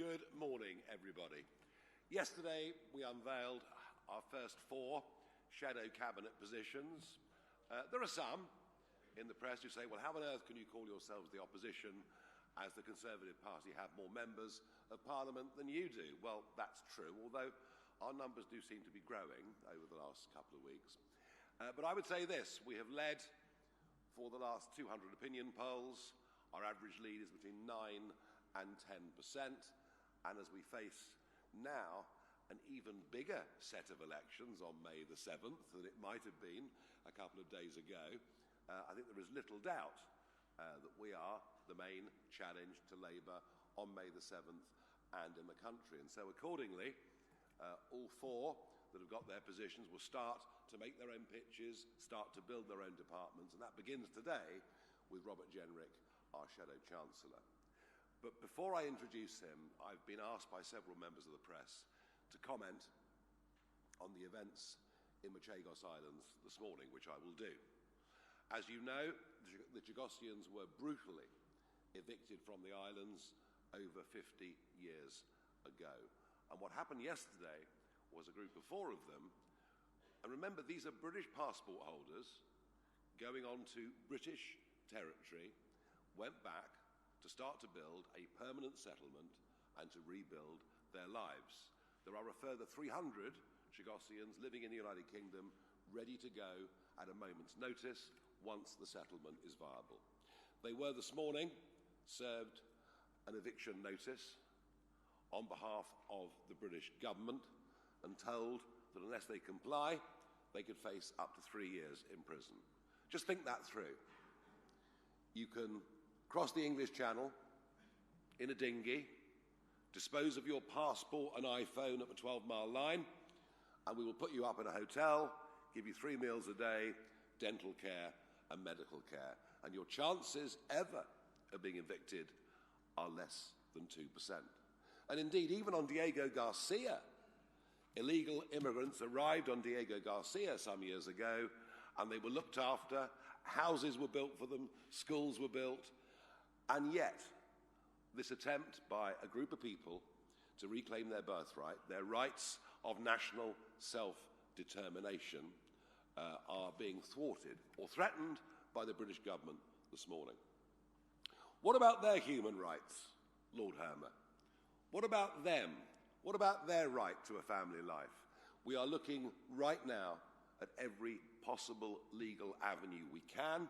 Good morning, everybody. Yesterday, we unveiled our first 4 shadow cabinet positions. There are some in the press who say, well, how on earth can you call yourselves the opposition as the Conservative Party have more members of Parliament than you do? Well, that's true, although our numbers do seem to be growing over the last couple of weeks. But I would say this, we have led for the last 200 opinion polls. Our average lead is between 9 and 10%. And as we face now an even bigger set of elections on May the 7th than it might have been a couple of days ago, I think there is little doubt that we are the main challenge to Labour on May the 7th and in the country. And so accordingly, all 4 that have got their positions will start to make their own pitches, start to build their own departments, and that begins today with Robert Jenrick, our Shadow Chancellor. But before I introduce him, I've been asked by several members of the press to comment on the events in the Chagos Islands this morning, which I will do. As you know, the Chagosians were brutally evicted from the islands over 50 years ago. And what happened yesterday was a group of 4 of them, and remember, these are British passport holders going on to British territory, went back to start to build a permanent settlement and to rebuild their lives. There are a further 300 Chagosians living in the United Kingdom ready to go at a moment's notice once the settlement is viable. They were this morning served an eviction notice on behalf of the British government and told that unless they comply, they could face up to 3 years in prison. Just think that through. You can cross the English Channel in a dinghy, dispose of your passport and iPhone at the 12-mile line, and we will put you up in a hotel, give you 3 meals a day, dental care and medical care. And your chances ever of being evicted are less than 2%. And indeed, even on Diego Garcia, illegal immigrants arrived on Diego Garcia some years ago, and they were looked after, houses were built for them, schools were built, and yet this attempt by a group of people to reclaim their birthright, their rights of national self-determination, are being thwarted or threatened by the British government this morning. What about their human rights, Lord Hermer? What about them? What about their right to a family life? We are looking right now at every possible legal avenue we can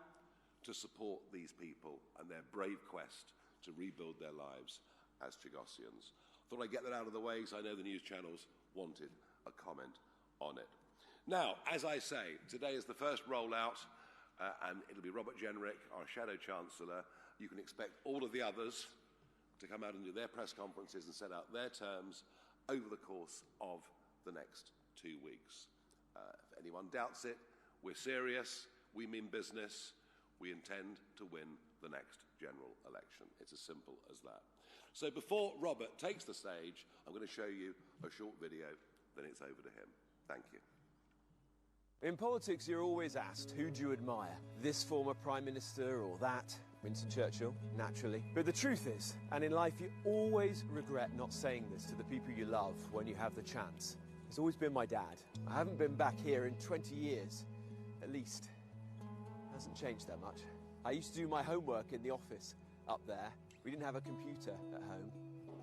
to support these people and their brave quest to rebuild their lives as Chagosians. Thought I'd get that out of the way because I know the news channels wanted a comment on it. Now, as I say, today is the first rollout, and it'll be Robert Jenrick, our Shadow Chancellor. You can expect all of the others to come out and do their press conferences and set out their terms over the course of the next 2 weeks. If anyone doubts it, we're serious, we mean business, we intend to win the next general election. It's as simple as that. So before Robert takes the stage, I'm going to show you a short video, then it's over to him. Thank you. In politics, you're always asked, who do you admire? This former Prime Minister or that? Winston Churchill, naturally. But the truth is, and in life you always regret not saying this to the people you love when you have the chance. It's always been my dad. I haven't been back here in 20 years, at least. It hasn't changed that much. I used to do my homework in the office up there. We didn't have a computer at home.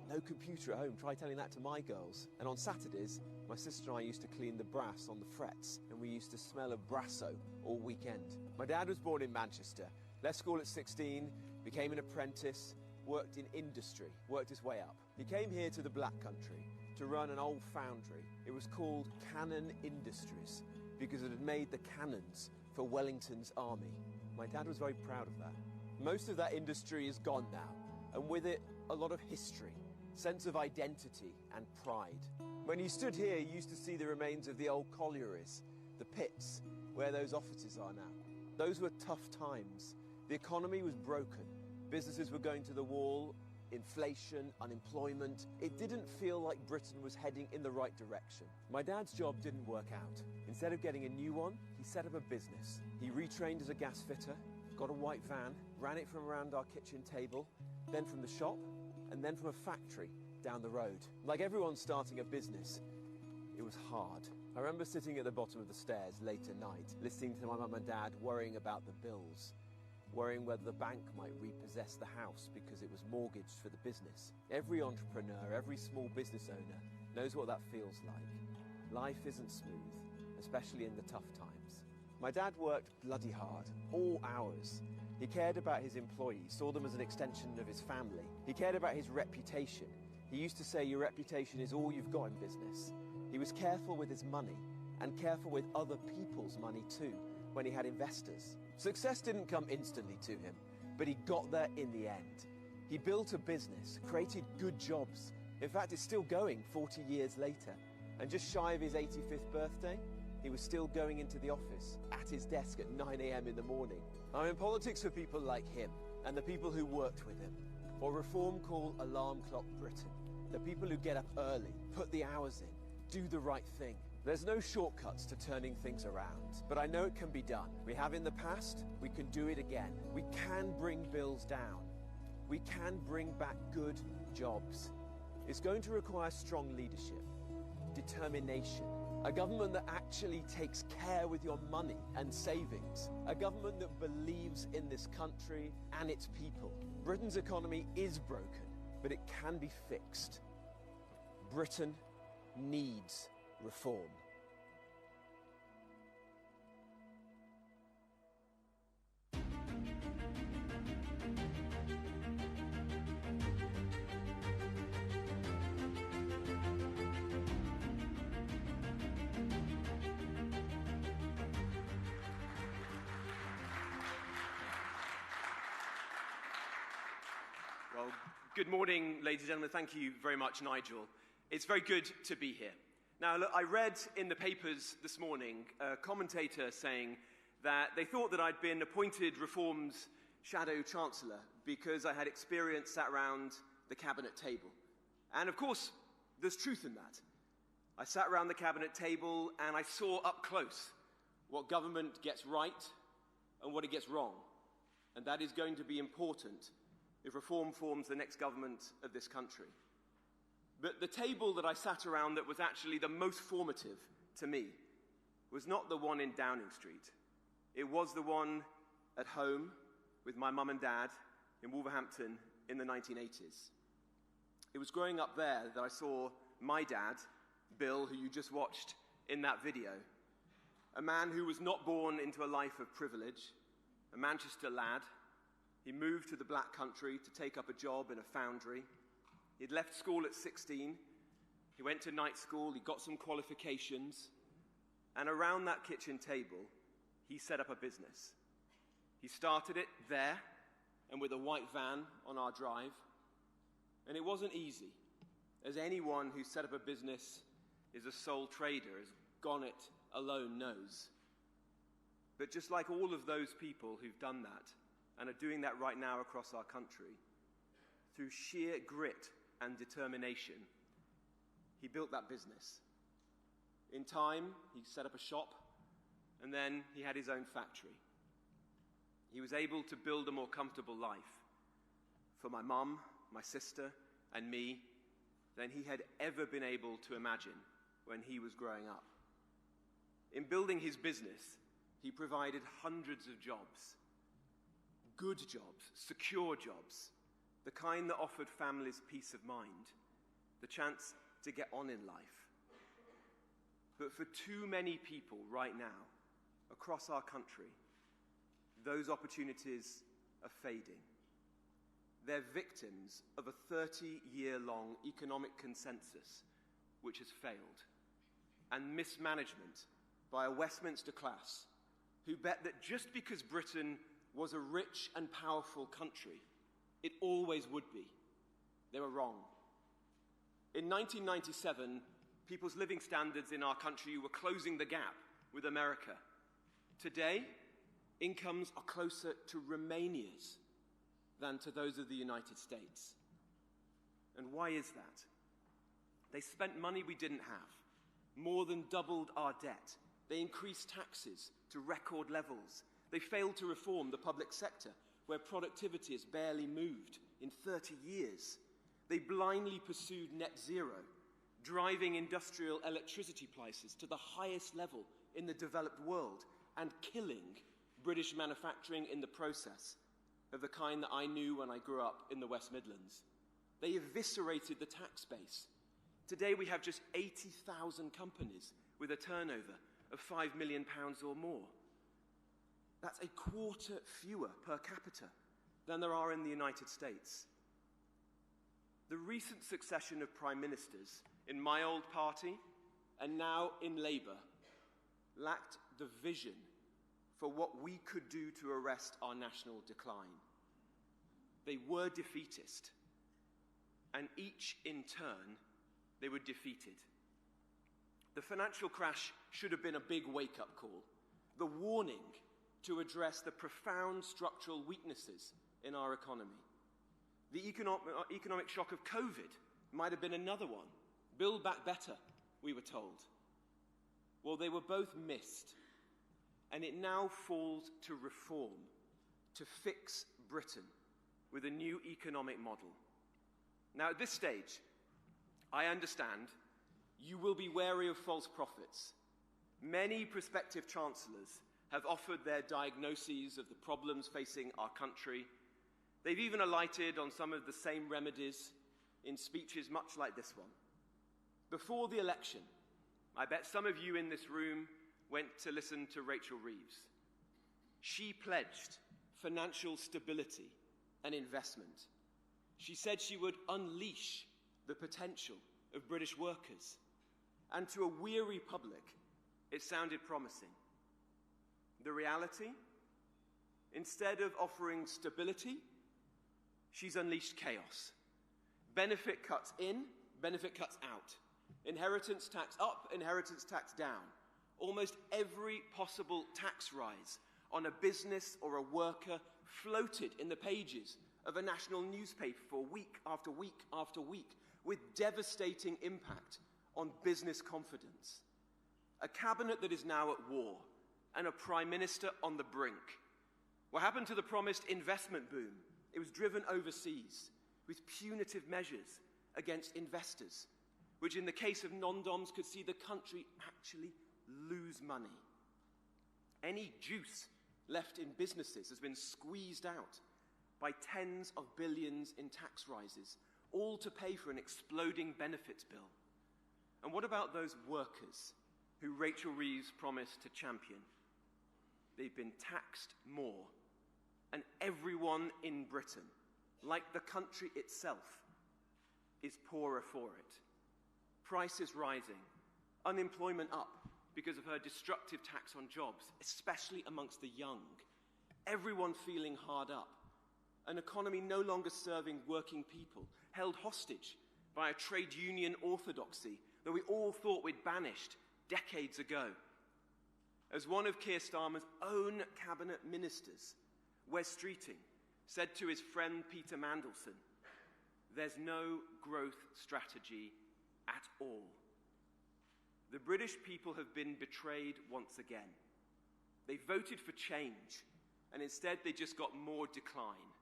No computer at home, try telling that to my girls. And on Saturdays, my sister and I used to clean the brass on the frets, and we used to smell of brasso all weekend. My dad was born in Manchester, left school at 16, became an apprentice, worked in industry, worked his way up. He came here to the Black Country to run an old foundry. It was called Cannon Industries because it had made the cannons for Wellington's army. My dad was very proud of that. Most of that industry is gone now, and with it, a lot of history, sense of identity and pride. When you stood here, you used to see the remains of the old collieries, the pits, where those offices are now. Those were tough times. The economy was broken. Businesses were going to the wall, inflation, unemployment. It didn't feel like Britain was heading in the right direction. My dad's job didn't work out. Instead of getting a new one, he set up a business. He retrained as a gas fitter, got a white van, ran it from around our kitchen table, then from the shop, and then from a factory down the road. Like everyone starting a business, it was hard. I remember sitting at the bottom of the stairs late at night, listening to my mum and dad worrying about the bills, worrying whether the bank might repossess the house because it was mortgaged for the business. Every entrepreneur, every small business owner knows what that feels like. Life isn't smooth, especially in the tough times. My dad worked bloody hard, all hours. He cared about his employees, saw them as an extension of his family. He cared about his reputation. He used to say, your reputation is all you've got in business. He was careful with his money, and careful with other people's money too, when he had investors. Success didn't come instantly to him, but he got there in the end. He built a business, created good jobs. In fact, it's still going 40 years later. And just shy of his 85th birthday, he was still going into the office, at his desk at 9 a.m. in the morning. I'm in politics for people like him, and the people who worked with him. What Reform call alarm clock Britain. The people who get up early, put the hours in, do the right thing. There's no shortcuts to turning things around, but I know it can be done. We have in the past, we can do it again. We can bring bills down. We can bring back good jobs. It's going to require strong leadership, determination, a government that actually takes care with your money and savings, a government that believes in this country and its people. Britain's economy is broken, but it can be fixed. Britain needs reform. Well, good morning, ladies and gentlemen. Thank you very much, Nigel. It's very good to be here. Now, look, I read in the papers this morning a commentator saying that they thought that I'd been appointed Reform's shadow chancellor because I had experience sat around the cabinet table. And of course, there's truth in that. I sat around the cabinet table and I saw up close what government gets right and what it gets wrong. And that is going to be important if Reform forms the next government of this country. But the table that I sat around that was actually the most formative to me was not the one in Downing Street. It was the one at home with my mum and dad in Wolverhampton in the 1980s. It was growing up there that I saw my dad, Bill, who you just watched in that video, a man who was not born into a life of privilege, a Manchester lad. He moved to the Black Country to take up a job in a foundry. He'd left school at 16, he went to night school, he got some qualifications, and around that kitchen table, he set up a business. He started it there, and with a white van on our drive, and it wasn't easy, as anyone who set up a business is a sole trader, has gone it alone knows. But just like all of those people who've done that, and are doing that right now across our country, through sheer grit and determination, he built that business. In time, he set up a shop, and then he had his own factory. He was able to build a more comfortable life for my mum, my sister, and me than he had ever been able to imagine when he was growing up. In building his business, he provided hundreds of jobs, good jobs, secure jobs, the kind that offered families peace of mind, the chance to get on in life. But for too many people right now, across our country, those opportunities are fading. They're victims of a 30-year-long economic consensus which has failed, and mismanagement by a Westminster class who bet that just because Britain was a rich and powerful country, it always would be. They were wrong. In 1997, people's living standards in our country were closing the gap with America. Today, incomes are closer to Romania's than to those of the United States. And why is that? They spent money we didn't have, more than doubled our debt. They increased taxes to record levels. They failed to reform the public sector, where productivity has barely moved in 30 years. They blindly pursued net zero, driving industrial electricity prices to the highest level in the developed world and killing British manufacturing in the process, of the kind that I knew when I grew up in the West Midlands. They eviscerated the tax base. Today we have just 80,000 companies with a turnover of £5 million or more. That's a quarter fewer per capita than there are in the United States. The recent succession of prime ministers in my old party and now in Labour lacked the vision for what we could do to arrest our national decline. They were defeatist, and each in turn, they were defeated. The financial crash should have been a big wake-up call, the warning to address the profound structural weaknesses in our economy. The economic shock of COVID might have been another one. Build back better, we were told. Well, they were both missed, and it now falls to reform, to fix Britain with a new economic model. Now, at this stage, I understand you will be wary of false prophets. Many prospective chancellors have offered their diagnoses of the problems facing our country. They've even alighted on some of the same remedies in speeches much like this one. Before the election, I bet some of you in this room went to listen to Rachel Reeves. She pledged financial stability and investment. She said she would unleash the potential of British workers. And to a weary public, it sounded promising. The reality? Instead of offering stability, she's unleashed chaos. Benefit cuts in, benefit cuts out. Inheritance tax up, inheritance tax down. Almost every possible tax rise on a business or a worker floated in the pages of a national newspaper for week after week after week, with devastating impact on business confidence. A cabinet that is now at war, and a prime minister on the brink. What happened to the promised investment boom? It was driven overseas with punitive measures against investors, which in the case of non-doms could see the country actually lose money. Any juice left in businesses has been squeezed out by tens of billions in tax rises, all to pay for an exploding benefits bill. And what about those workers who Rachel Reeves promised to champion? They've been taxed more, and everyone in Britain, like the country itself, is poorer for it. Prices rising, unemployment up because of her destructive tax on jobs, especially amongst the young. Everyone feeling hard up. An economy no longer serving working people, held hostage by a trade union orthodoxy that we all thought we'd banished decades ago. As one of Keir Starmer's own cabinet ministers, Wes Streeting, said to his friend Peter Mandelson, "There's no growth strategy at all." The British people have been betrayed once again. They voted for change, and instead they just got more decline.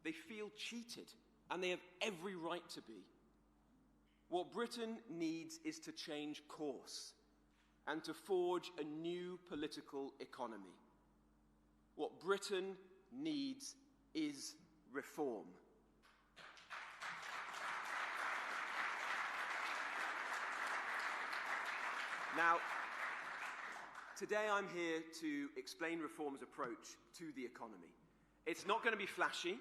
They feel cheated, and they have every right to be. What Britain needs is to change course and to forge a new political economy. What Britain needs is reform. Now, today I'm here to explain Reform's approach to the economy. It's not going to be flashy.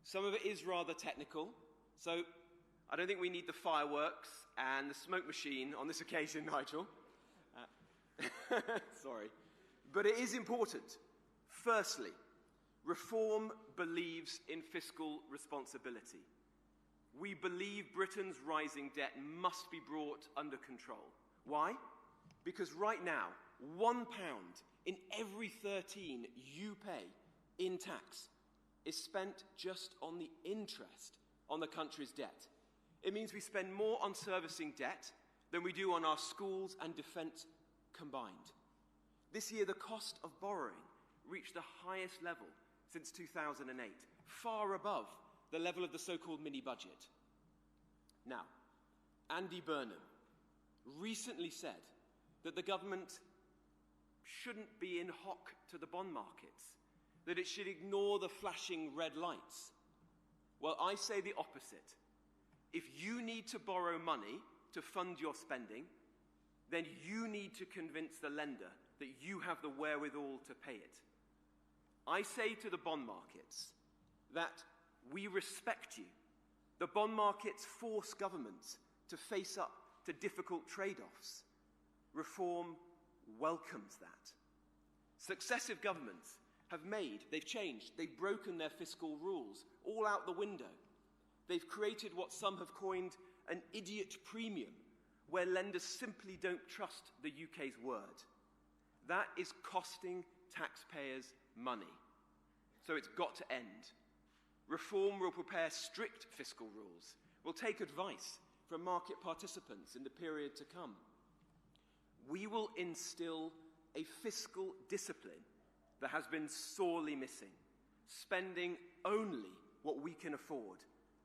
Some of it is rather technical, so I don't think we need the fireworks and the smoke machine on this occasion, Nigel. Sorry. But it is important. Firstly, Reform believes in fiscal responsibility. We believe Britain's rising debt must be brought under control. Why? Because right now, £1 in every 13 you pay in tax is spent just on the interest on the country's debt. It means we spend more on servicing debt than we do on our schools and defence combined. This year, the cost of borrowing reached the highest level since 2008, far above the level of the so-called mini-budget. Now, Andy Burnham recently said that the government shouldn't be in hock to the bond markets, that it should ignore the flashing red lights. Well, I say the opposite. If you need to borrow money to fund your spending, then you need to convince the lender that you have the wherewithal to pay it. I say to the bond markets that we respect you. The bond markets force governments to face up to difficult trade-offs. Reform welcomes that. Successive governments they've changed, they've broken their fiscal rules, all out the window. They've created what some have coined an idiot premium, where lenders simply don't trust the UK's word. That is costing taxpayers money. So it's got to end. Reform will prepare strict fiscal rules, will take advice from market participants in the period to come. We will instill a fiscal discipline that has been sorely missing, spending only what we can afford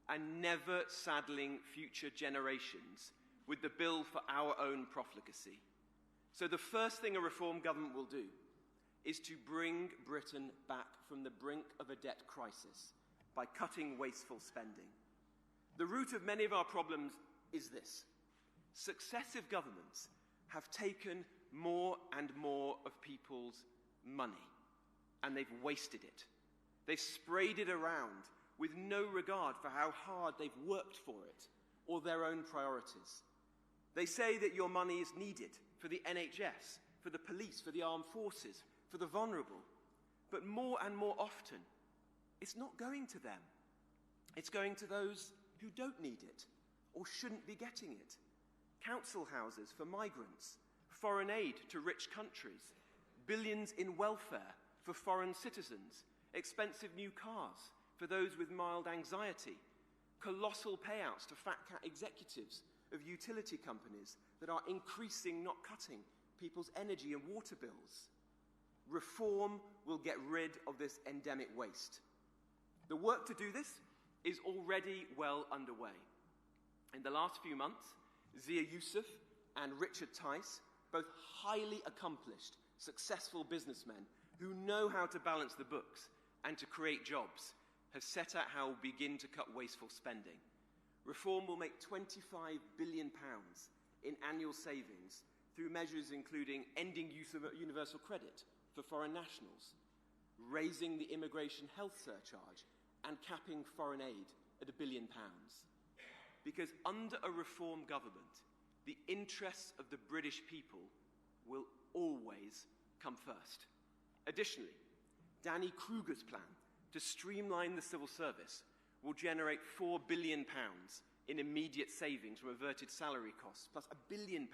and never saddling future generations with the bill for our own profligacy. So the first thing a reform government will do is to bring Britain back from the brink of a debt crisis by cutting wasteful spending. The root of many of our problems is this: successive governments have taken more and more of people's money, and they've wasted it. They've sprayed it around with no regard for how hard they've worked for it or their own priorities. They say that your money is needed for the NHS, for the police, for the armed forces, for the vulnerable. But more and more often, it's not going to them. It's going to those who don't need it or shouldn't be getting it. Council houses for migrants, foreign aid to rich countries, billions in welfare for foreign citizens, expensive new cars for those with mild anxiety, colossal payouts to fat cat executives of utility companies that are increasing, not cutting, people's energy and water bills. Reform will get rid of this endemic waste. The work to do this is already well underway. In the last few months, Zia Yusuf and Richard Tice, both highly accomplished, successful businessmen who know how to balance the books and to create jobs, have set out how we'll begin to cut wasteful spending. Reform will make £25 billion in annual savings through measures including ending use of universal credit for foreign nationals, raising the immigration health surcharge and capping foreign aid at £1 billion. Because under a reform government, the interests of the British people will always come first. Additionally, Danny Kruger's plan to streamline the civil service will generate £4 billion in immediate savings from averted salary costs, plus £1 billion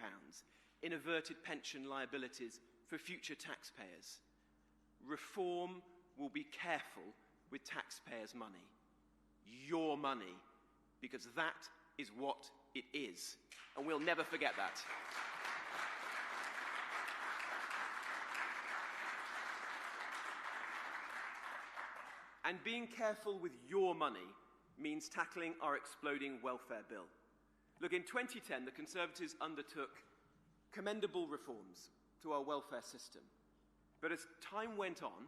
in averted pension liabilities for future taxpayers. Reform will be careful with taxpayers' money. Your money, because that is what it is. And we'll never forget that. And being careful with your money means tackling our exploding welfare bill. Look, in 2010, the Conservatives undertook commendable reforms to our welfare system. But as time went on,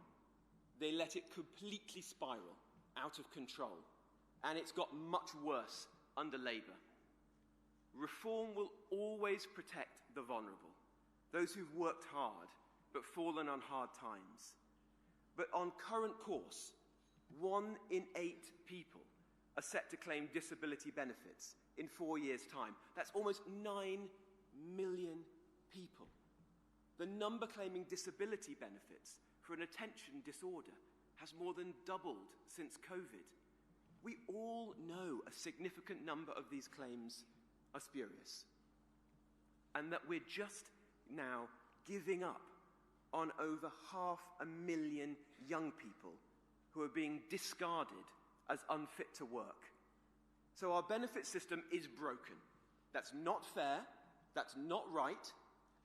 they let it completely spiral out of control. And it's got much worse under Labour. Reform will always protect the vulnerable, those who've worked hard but fallen on hard times. But on current course, 1 in 8 people are set to claim disability benefits in 4 years' time. That's almost 9 million people. The number claiming disability benefits for an attention disorder has more than doubled since COVID. We all know a significant number of these claims are spurious, and that we're just now giving up on over 500,000 young people who are being discarded as unfit to work. So our benefit system is broken. That's not fair, that's not right,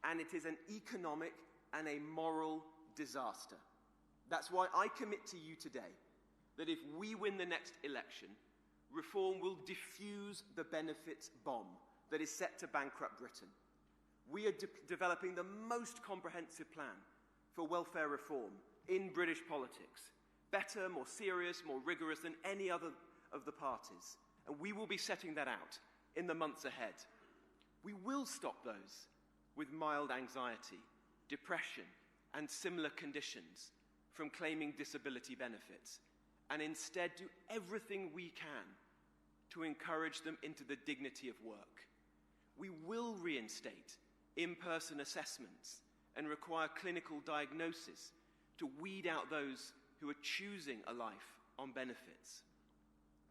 and it is an economic and a moral disaster. That's why I commit to you today that if we win the next election, Reform will defuse the benefits bomb that is set to bankrupt Britain. We are developing the most comprehensive plan for welfare reform in British politics. Better, more serious, more rigorous than any other of the parties. And we will be setting that out in the months ahead. We will stop those with mild anxiety, depression, and similar conditions from claiming disability benefits, and instead do everything we can to encourage them into the dignity of work. We will reinstate in-person assessments and require clinical diagnosis to weed out those who are choosing a life on benefits.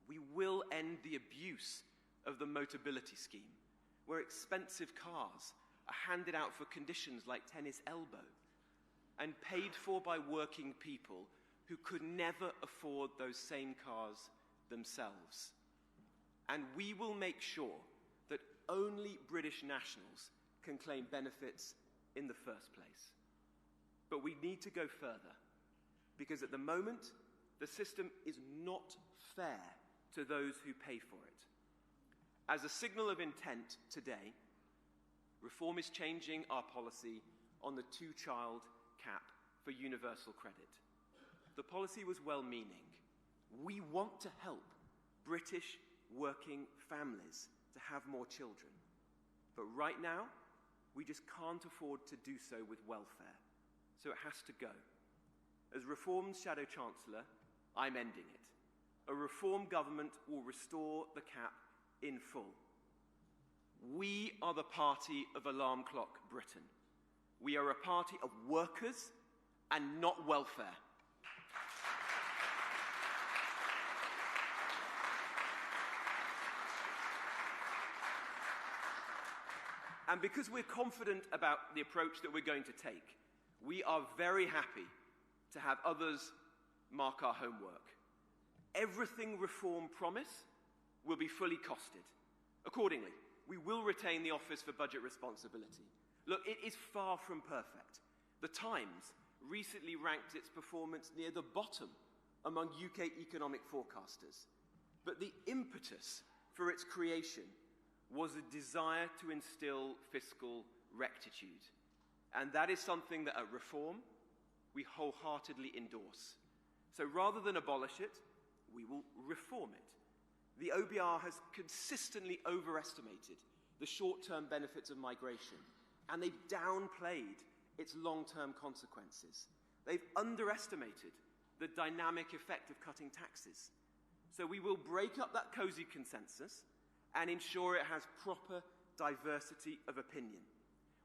We will end the abuse of the Motability scheme, where expensive cars are handed out for conditions like tennis elbow and paid for by working people who could never afford those same cars themselves. And we will make sure that only British nationals can claim benefits in the first place. But we need to go further, because at the moment, the system is not fair to those who pay for it. As a signal of intent today, Reform is changing our policy on the two-child cap for universal credit. The policy was well-meaning. We want to help British working families to have more children. But right now, we just can't afford to do so with welfare. So it has to go. As Reform's Shadow Chancellor, I'm ending it. A Reform government will restore the cap in full. We are the party of alarm clock Britain. We are a party of workers and not welfare. And because we're confident about the approach that we're going to take, we are very happy to have others mark our homework. Everything Reform promise will be fully costed. Accordingly, we will retain the Office for Budget Responsibility. Look, it is far from perfect. The Times recently ranked its performance near the bottom among UK economic forecasters. But the impetus for its creation was a desire to instill fiscal rectitude. And that is something that at Reform, we wholeheartedly endorse. So rather than abolish it, we will reform it. The OBR has consistently overestimated the short-term benefits of migration, and they've downplayed its long-term consequences. They've underestimated the dynamic effect of cutting taxes. So we will break up that cosy consensus and ensure it has proper diversity of opinion.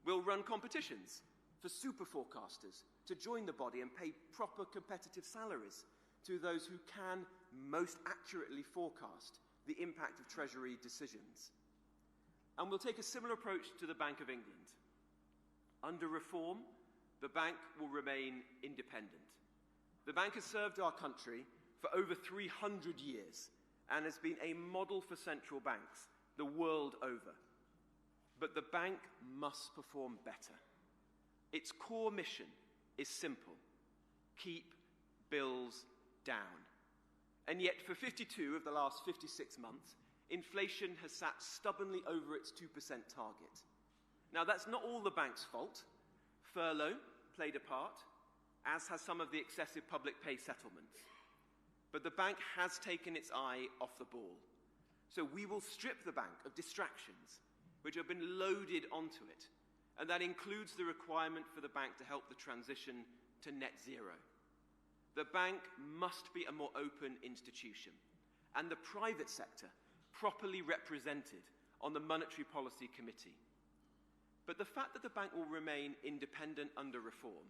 We'll run competitions for super forecasters to join the body and pay proper competitive salaries to those who can most accurately forecast the impact of Treasury decisions. And we'll take a similar approach to the Bank of England. Under Reform, the bank will remain independent. The bank has served our country for over 300 years and has been a model for central banks the world over. But the bank must perform better. Its core mission is simple: keep bills down. And yet, for 52 of the last 56 months, inflation has sat stubbornly over its 2% target. Now, that's not all the bank's fault. Furlough played a part, as has some of the excessive public pay settlements. But the bank has taken its eye off the ball. So we will strip the bank of distractions which have been loaded onto it, and that includes the requirement for the bank to help the transition to net zero. The bank must be a more open institution, and the private sector properly represented on the Monetary Policy Committee. But the fact that the bank will remain independent under Reform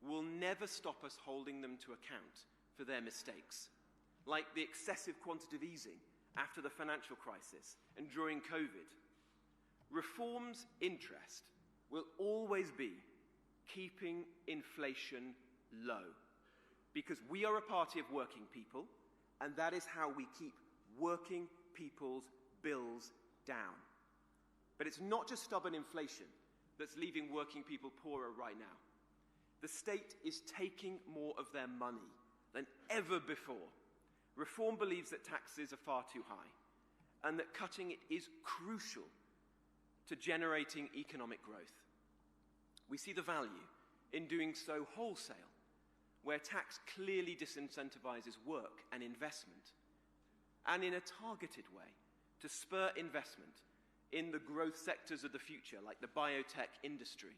will never stop us holding them to account for their mistakes, like the excessive quantitative easing after the financial crisis and during COVID. Reform's interest will always be keeping inflation low, because we are a party of working people, and that is how we keep working people's bills down. But it's not just stubborn inflation that's leaving working people poorer right now. The state is taking more of their money than ever before. Reform believes that taxes are far too high and that cutting it is crucial to generating economic growth. We see the value in doing so wholesale, where tax clearly disincentivizes work and investment, and in a targeted way to spur investment in the growth sectors of the future, like the biotech industry.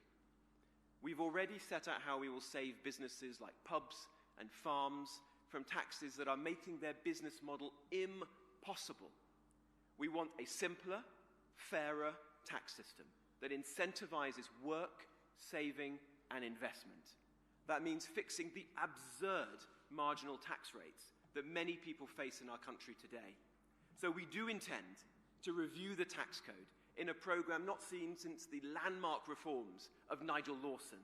We've already set out how we will save businesses like pubs and farms from taxes that are making their business model impossible. We want a simpler, fairer tax system that incentivizes work, saving, and investment. That means fixing the absurd marginal tax rates that many people face in our country today. So we do intend to review the tax code in a program not seen since the landmark reforms of Nigel Lawson.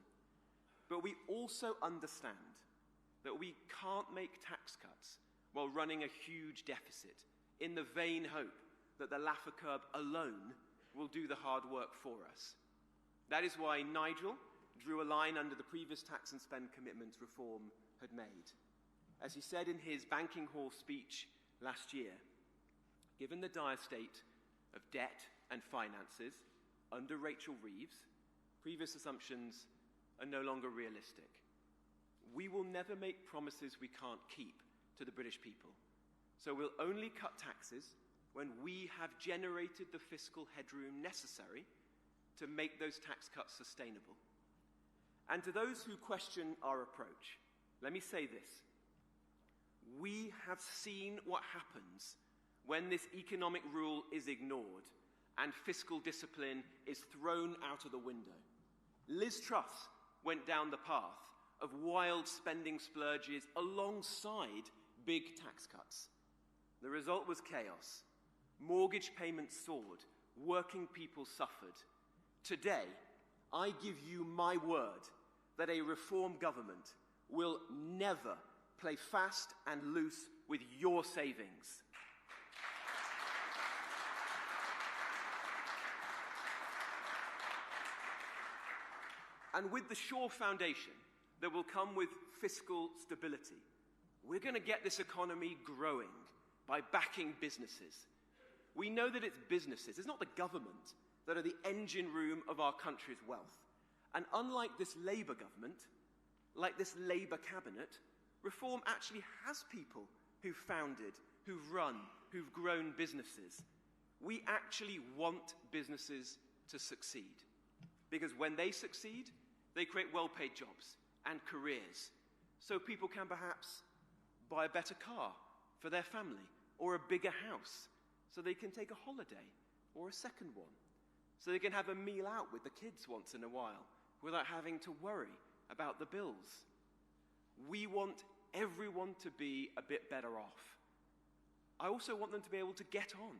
But we also understand that we can't make tax cuts while running a huge deficit in the vain hope that the Laffer curve alone will do the hard work for us. That is why Nigel drew a line under the previous tax and spend commitments reform had made. As he said in his banking hall speech last year, given the dire state of debt and finances under Rachel Reeves, previous assumptions are no longer realistic. We will never make promises we can't keep to the British people. So we'll only cut taxes when we have generated the fiscal headroom necessary to make those tax cuts sustainable. And to those who question our approach, let me say this. We have seen what happens when this economic rule is ignored and fiscal discipline is thrown out of the window. Liz Truss went down the path of wild spending splurges alongside big tax cuts. The result was chaos. Mortgage payments soared. Working people suffered. Today, I give you my word that a reform government will never play fast and loose with your savings. And with the sure foundation that will come with fiscal stability, we're going to get this economy growing by backing businesses. We know that it's businesses, it's not the government, that are the engine room of our country's wealth. And unlike this Labour government, like this Labour cabinet, reform actually has people who've founded, who've run, who've grown businesses. We actually want businesses to succeed. Because when they succeed, they create well-paid jobs and careers. So people can perhaps buy a better car for their family, or a bigger house, so they can take a holiday, or a second one. So they can have a meal out with the kids once in a while, without having to worry about the bills. We want everyone to be a bit better off. I also want them to be able to get on,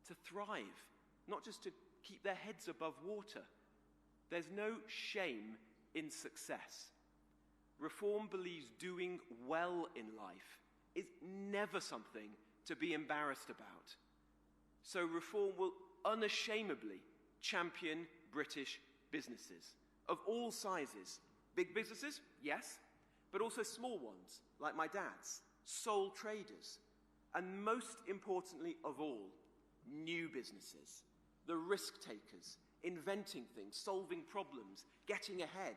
to thrive, not just to keep their heads above water. There's no shame in success. Reform believes doing well in life is never something to be embarrassed about. So reform will unashamedly champion British businesses of all sizes. Big businesses, yes, but also small ones, like my dad's, sole traders, and most importantly of all, new businesses, the risk takers, inventing things, solving problems, getting ahead.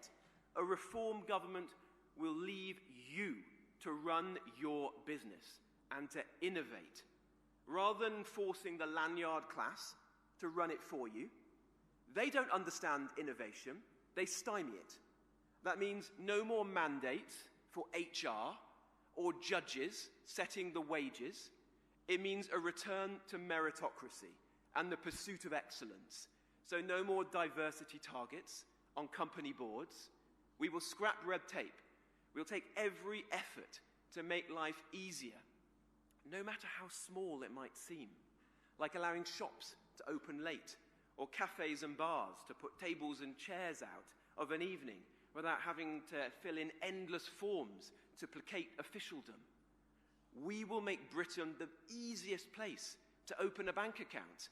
A reform government will leave you to run your business and to innovate, rather than forcing the lanyard class to run it for you. They don't understand innovation, they stymie it. That means no more mandates for HR or judges setting the wages. It means a return to meritocracy and the pursuit of excellence. So no more diversity targets on company boards. We will scrap red tape. We'll take every effort to make life easier, no matter how small it might seem, like allowing shops to open late, or cafes and bars to put tables and chairs out of an evening without having to fill in endless forms to placate officialdom. We will make Britain the easiest place to open a bank account,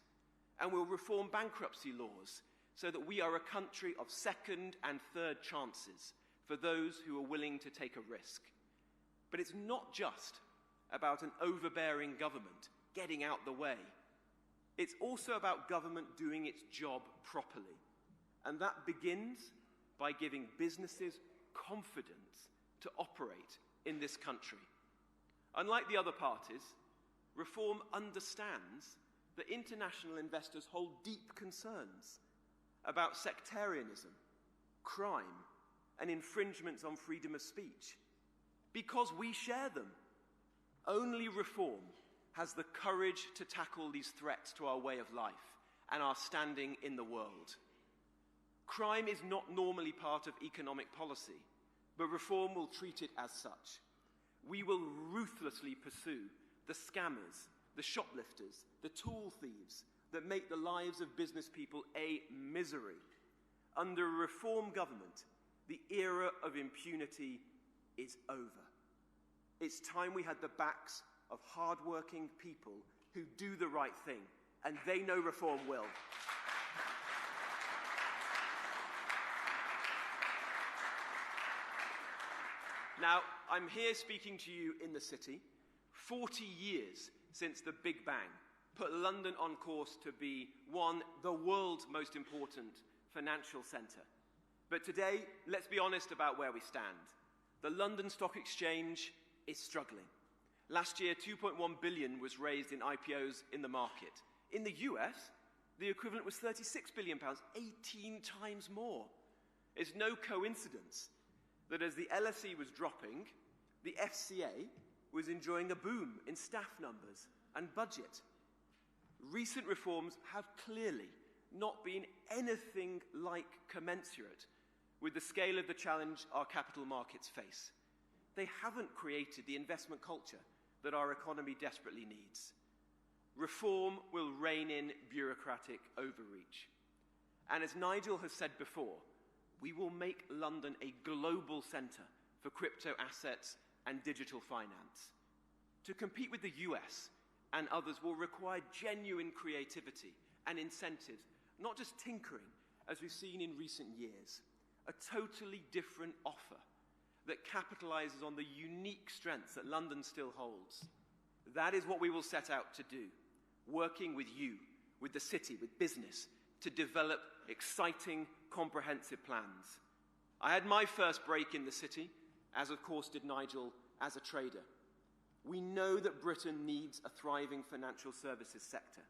and we'll reform bankruptcy laws so that we are a country of second and third chances for those who are willing to take a risk. But it's not just about an overbearing government getting out the way. It's also about government doing its job properly. And that begins by giving businesses confidence to operate in this country. Unlike the other parties, Reform understands that international investors hold deep concerns about sectarianism, crime, and infringements on freedom of speech, because we share them. Only Reform has the courage to tackle these threats to our way of life and our standing in the world. Crime is not normally part of economic policy, but Reform will treat it as such. We will ruthlessly pursue the scammers, the shoplifters, the tool thieves that make the lives of business people a misery. Under a Reform government, the era of impunity is over. It's time we had the backs of hard-working people who do the right thing, and they know Reform will. Now, I'm here speaking to you in the city, 40 years since the Big Bang put London on course to be the world's most important financial centre. But today, let's be honest about where we stand. The London Stock Exchange is struggling. Last year, $2.1 billion was raised in IPOs in the market. In the US, the equivalent was £36 billion, 18 times more. It's no coincidence that as the LSE was dropping, the FCA was enjoying a boom in staff numbers and budget. Recent reforms have clearly not been anything like commensurate with the scale of the challenge our capital markets face. They haven't created the investment culture that our economy desperately needs. Reform will rein in bureaucratic overreach. And as Nigel has said before, we will make London a global centre for crypto assets and digital finance. To compete with the US and others will require genuine creativity and incentives, not just tinkering, as we've seen in recent years. A totally different offer that capitalises on the unique strengths that London still holds. That is what we will set out to do, working with you, with the city, with business, to develop exciting, comprehensive plans. I had my first break in the city, as of course did Nigel, as a trader. We know that Britain needs a thriving financial services sector,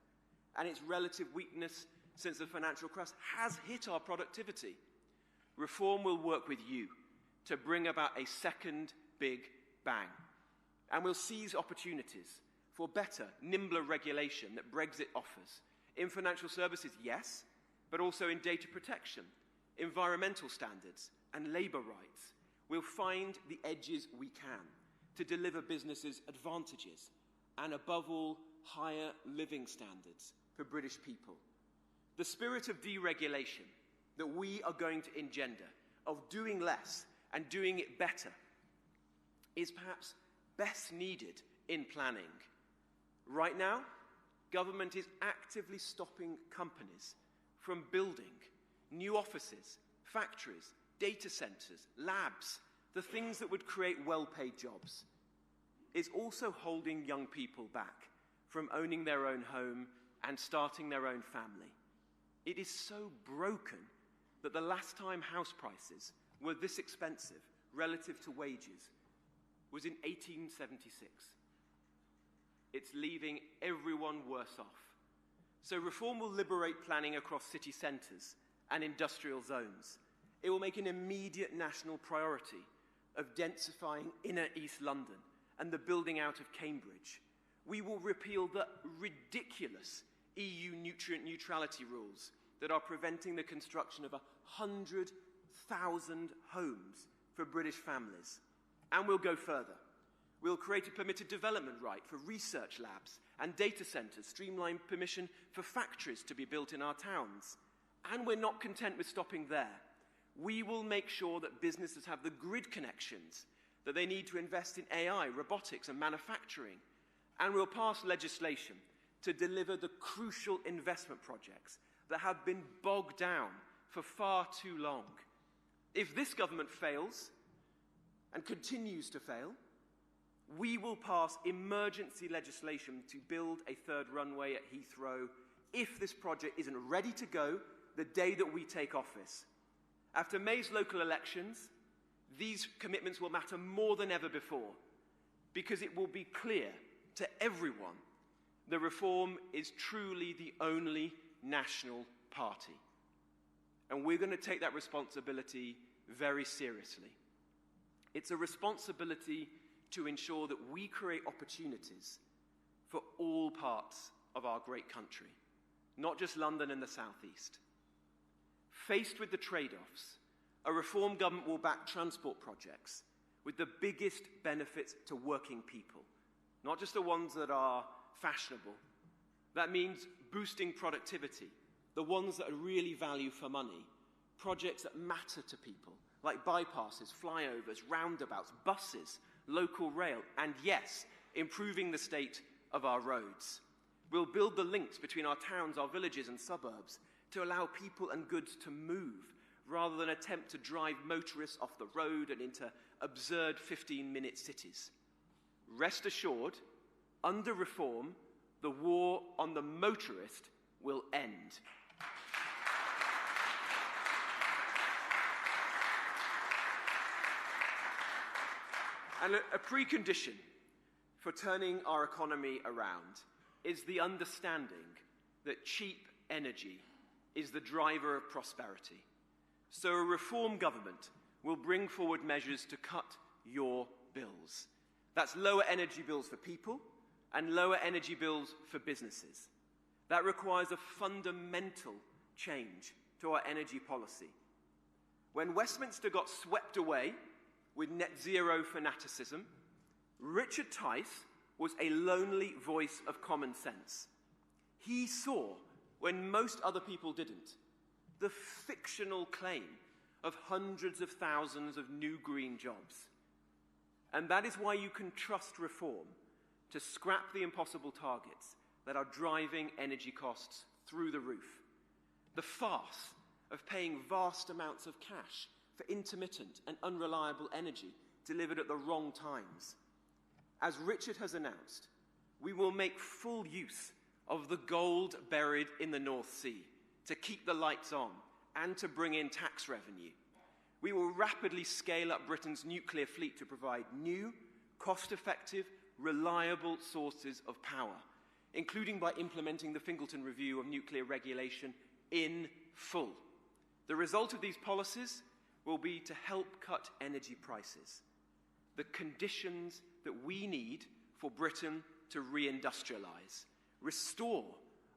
and its relative weakness since the financial crisis has hit our productivity. Reform will work with you to bring about a second Big Bang, and we'll seize opportunities for better, nimbler regulation that Brexit offers. In financial services, yes, but also in data protection, environmental standards, and labour rights. We'll find the edges we can to deliver businesses advantages and, above all, higher living standards for British people. The spirit of deregulation that we are going to engender, of doing less and doing it better, is perhaps best needed in planning. Right now, government is actively stopping companies from building new offices, factories, data centres, labs, the things that would create well-paid jobs. It's also holding young people back from owning their own home and starting their own family. It is so broken that the last time house prices were this expensive relative to wages was in 1876. It's leaving everyone worse off. So reform will liberate planning across city centres and industrial zones. It will make an immediate national priority of densifying inner East London and the building out of Cambridge. We will repeal the ridiculous EU nutrient neutrality rules that are preventing the construction of 100,000 homes for British families. And we'll go further. We'll create a permitted development right for research labs and data centres, streamline permission for factories to be built in our towns. And we're not content with stopping there. We will make sure that businesses have the grid connections that they need to invest in AI, robotics, and manufacturing. And we'll pass legislation to deliver the crucial investment projects that have been bogged down for far too long. If this government fails and continues to fail, We will pass emergency legislation to build a third runway at Heathrow if this project isn't ready to go the day that we take office. After May's local elections, these commitments will matter more than ever before, because it will be clear to everyone the Reform is truly the only national party. And we're going to take that responsibility very seriously. It's a responsibility to ensure that we create opportunities for all parts of our great country, not just London and the southeast. Faced with the trade-offs, a Reform government will back transport projects with the biggest benefits to working people, not just the ones that are fashionable. That means boosting productivity, the ones that are really value for money, projects that matter to people, like bypasses, flyovers, roundabouts, buses, local rail, and yes, improving the state of our roads. We'll build the links between our towns, our villages and suburbs to allow people and goods to move, rather than attempt to drive motorists off the road and into absurd 15-minute cities. Rest assured, under Reform, the war on the motorist will end. And a precondition for turning our economy around is the understanding that cheap energy is the driver of prosperity. So a Reform government will bring forward measures to cut your bills. That's lower energy bills for people and lower energy bills for businesses. That requires a fundamental change to our energy policy. When Westminster got swept away with net zero fanaticism, Richard Tice was a lonely voice of common sense. He saw, when most other people didn't, the fictional claim of hundreds of thousands of new green jobs. And that is why you can trust Reform to scrap the impossible targets that are driving energy costs through the roof. The farce of paying vast amounts of cash for intermittent and unreliable energy delivered at the wrong times. As Richard has announced, we will make full use of the gold buried in the North Sea to keep the lights on and to bring in tax revenue. We will rapidly scale up Britain's nuclear fleet to provide new, cost-effective, reliable sources of power, including by implementing the Fingleton Review of Nuclear Regulation in full. The result of these policies will be to help cut energy prices, the conditions that we need for Britain to reindustrialise, restore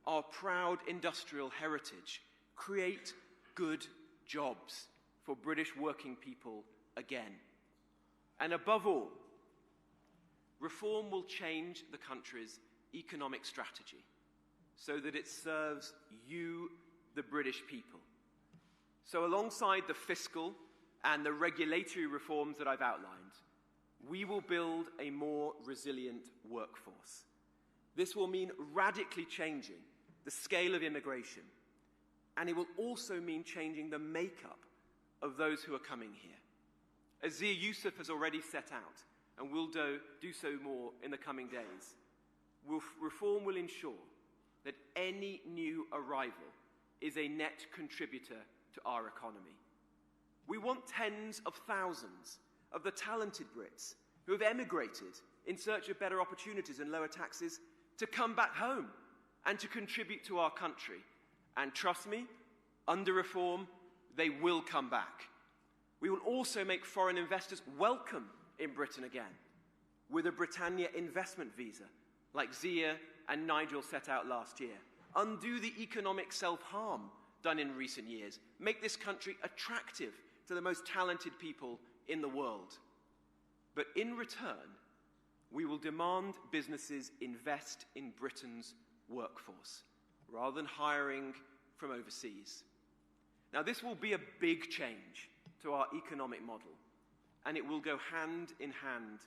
our proud industrial heritage, create good jobs for British working people again. And above all, Reform will change the country's economic strategy so that it serves you, the British people. So alongside the fiscal and the regulatory reforms that I've outlined, we will build a more resilient workforce. This will mean radically changing the scale of immigration, and it will also mean changing the makeup of those who are coming here. As Zia Youssef has already set out, and will do so more in the coming days, Reform will ensure that any new arrival is a net contributor to our economy. We want tens of thousands of the talented Brits who have emigrated in search of better opportunities and lower taxes to come back home and to contribute to our country. And trust me, under Reform, they will come back. We will also make foreign investors welcome in Britain again, with a Britannia investment visa, like Zia and Nigel set out last year. Undo the economic self-harm done in recent years. Make this country attractive to the most talented people in the world. But in return, we will demand businesses invest in Britain's workforce, rather than hiring from overseas. Now, this will be a big change to our economic model, and it will go hand in hand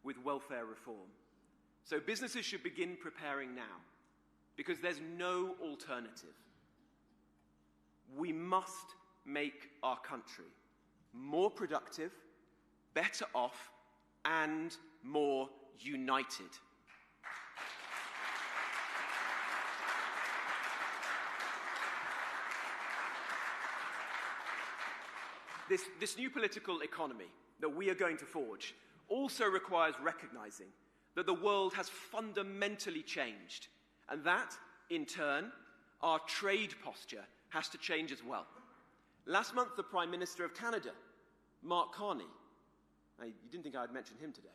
with welfare reform. So businesses should begin preparing now, because there's no alternative. We must make our country more productive, better off, and more united. This new political economy that we are going to forge also requires recognizing that the world has fundamentally changed, and that, in turn, our trade posture has to change as well. Last month, the Prime Minister of Canada, Mark Carney, you didn't think I'd mention him today,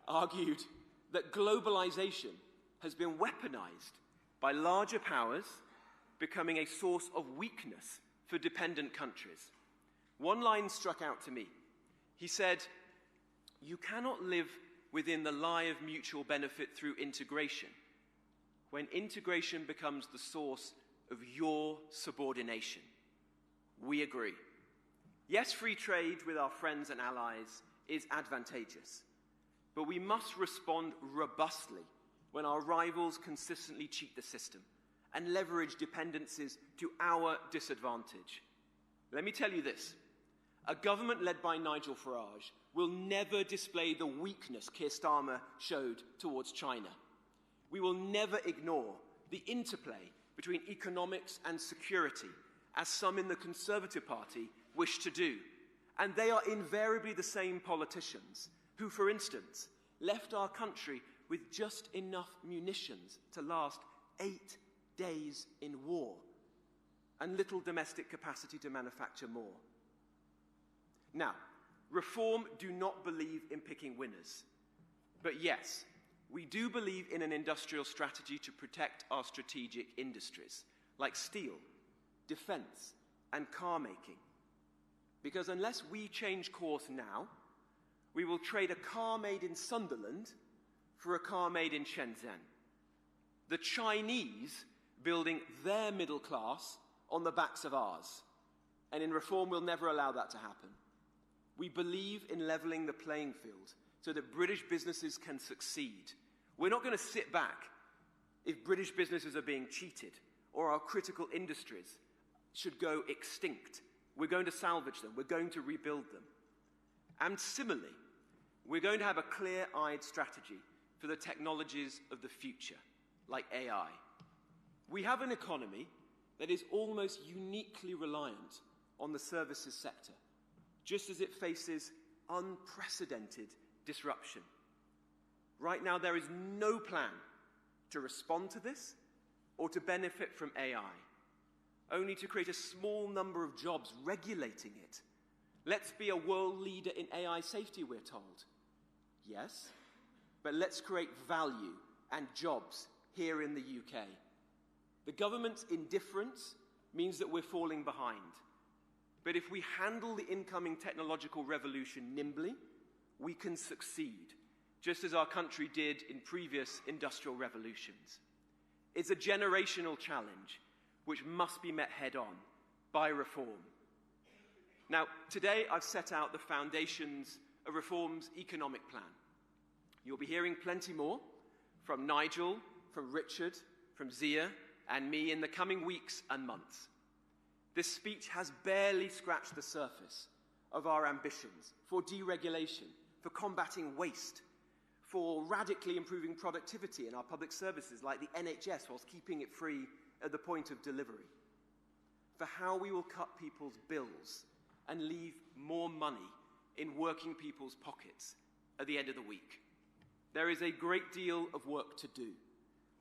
argued that globalization has been weaponized by larger powers becoming a source of weakness for dependent countries. One line struck out to me. He said, "You cannot live within the lie of mutual benefit through integration when integration becomes the source of your subordination." We agree. Yes, free trade with our friends and allies is advantageous, but we must respond robustly when our rivals consistently cheat the system and leverage dependencies to our disadvantage. Let me tell you this. A government led by Nigel Farage will never display the weakness Keir Starmer showed towards China. We will never ignore the interplay between economics and security, as some in the Conservative Party wish to do. And they are invariably the same politicians who, for instance, left our country with just enough munitions to last 8 days in war and little domestic capacity to manufacture more. Now, Reform do not believe in picking winners. But yes, we do believe in an industrial strategy to protect our strategic industries, like steel, defence, and car making. Because unless we change course now, we will trade a car made in Sunderland for a car made in Shenzhen. The Chinese building their middle class on the backs of ours. And in Reform, we'll never allow that to happen. We believe in levelling the playing field so that British businesses can succeed. We're not going to sit back if British businesses are being cheated or our critical industries should go extinct. We're going to salvage them. We're going to rebuild them. And similarly, we're going to have a clear-eyed strategy for the technologies of the future, like AI. We have an economy that is almost uniquely reliant on the services sector, just as it faces unprecedented disruption. Right now, there is no plan to respond to this or to benefit from AI, only to create a small number of jobs regulating it. Let's be a world leader in AI safety, we're told. Yes, but let's create value and jobs here in the UK. The government's indifference means that we're falling behind. But if we handle the incoming technological revolution nimbly, we can succeed, just as our country did in previous industrial revolutions. It's a generational challenge which must be met head-on by Reform. Now, today I've set out the foundations of Reform's economic plan. You'll be hearing plenty more from Nigel, from Richard, from Zia, and me in the coming weeks and months. This speech has barely scratched the surface of our ambitions for deregulation, for combating waste, for radically improving productivity in our public services like the NHS whilst keeping it free at the point of delivery, for how we will cut people's bills and leave more money in working people's pockets at the end of the week. There is a great deal of work to do.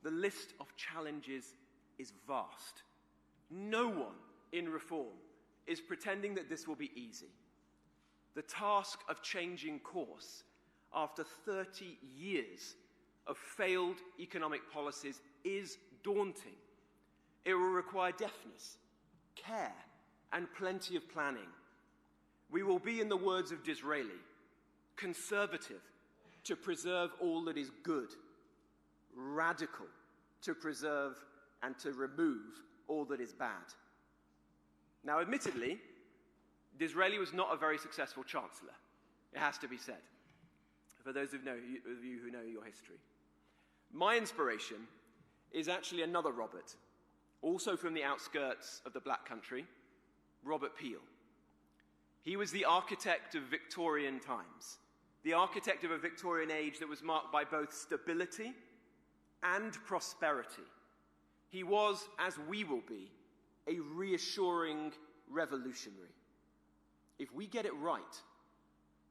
The list of challenges is vast. No one in Reform is pretending that this will be easy. The task of changing course after 30 years of failed economic policies is daunting. It will require deftness, care, and plenty of planning. We will be, in the words of Disraeli, conservative to preserve all that is good, radical to preserve and to remove all that is bad. Now, admittedly, Disraeli was not a very successful chancellor. It has to be said, for those of you who know your history. My inspiration is actually another Robert, also from the outskirts of the Black Country, Robert Peel. He was the architect of Victorian times, the architect of a Victorian age that was marked by both stability and prosperity. He was, as we will be, a reassuring revolutionary. If we get it right,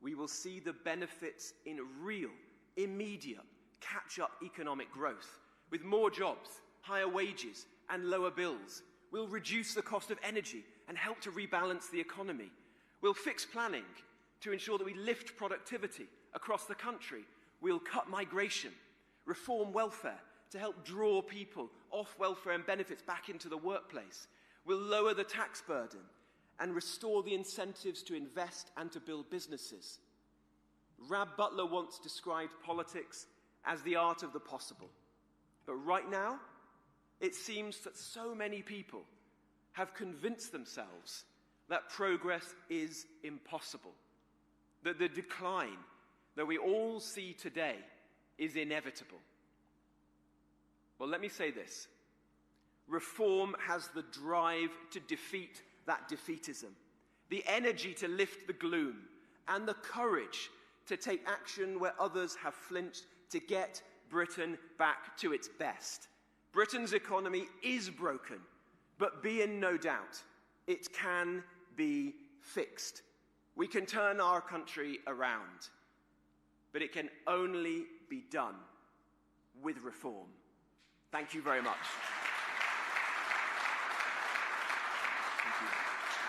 we will see the benefits in real, immediate, catch-up economic growth, with more jobs, higher wages, and lower bills. We'll reduce the cost of energy and help to rebalance the economy. We'll fix planning to ensure that we lift productivity across the country. We'll cut migration, reform welfare to help draw people off welfare and benefits back into the workplace. We'll lower the tax burden and restore the incentives to invest and to build businesses. Rab Butler once described politics as the art of the possible. But right now, it seems that so many people have convinced themselves that progress is impossible, that the decline that we all see today is inevitable. Well, let me say this. Reform has the drive to defeat that defeatism, the energy to lift the gloom, and the courage to take action where others have flinched to get Britain back to its best. Britain's economy is broken, but be in no doubt, it can be fixed. We can turn our country around, but it can only be done with reform. Thank you very much. Thank you.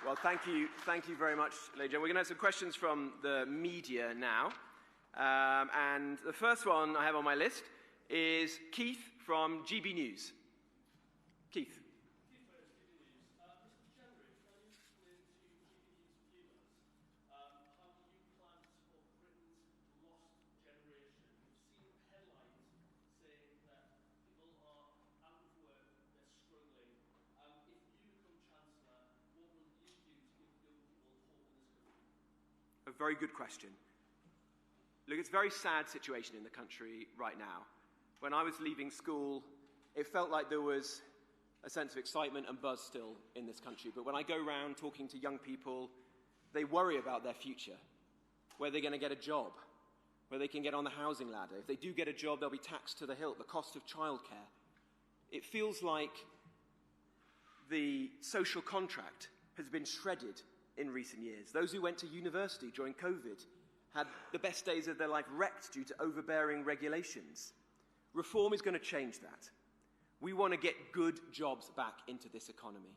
Well, thank you very much, ladies and gentlemen. We're going to have some questions from the media now. And the first one I have on my list is Keith from GB News. Keith. Mr. Jenrick, can you explain to GB News viewers how you plan to support Britain's lost generation? We've seen headlines saying that people are out of work, they're struggling. If you become Chancellor, what will you do to give young people hope in this country? A very good question. Look, it's a very sad situation in the country right now. When I was leaving school, it felt like there was a sense of excitement and buzz still in this country. But when I go around talking to young people, they worry about their future, where they're going to get a job, where they can get on the housing ladder. If they do get a job, they'll be taxed to the hilt, the cost of childcare. It feels like the social contract has been shredded in recent years. Those who went to university during COVID had the best days of their life wrecked due to overbearing regulations. Reform is going to change that. We want to get good jobs back into this economy.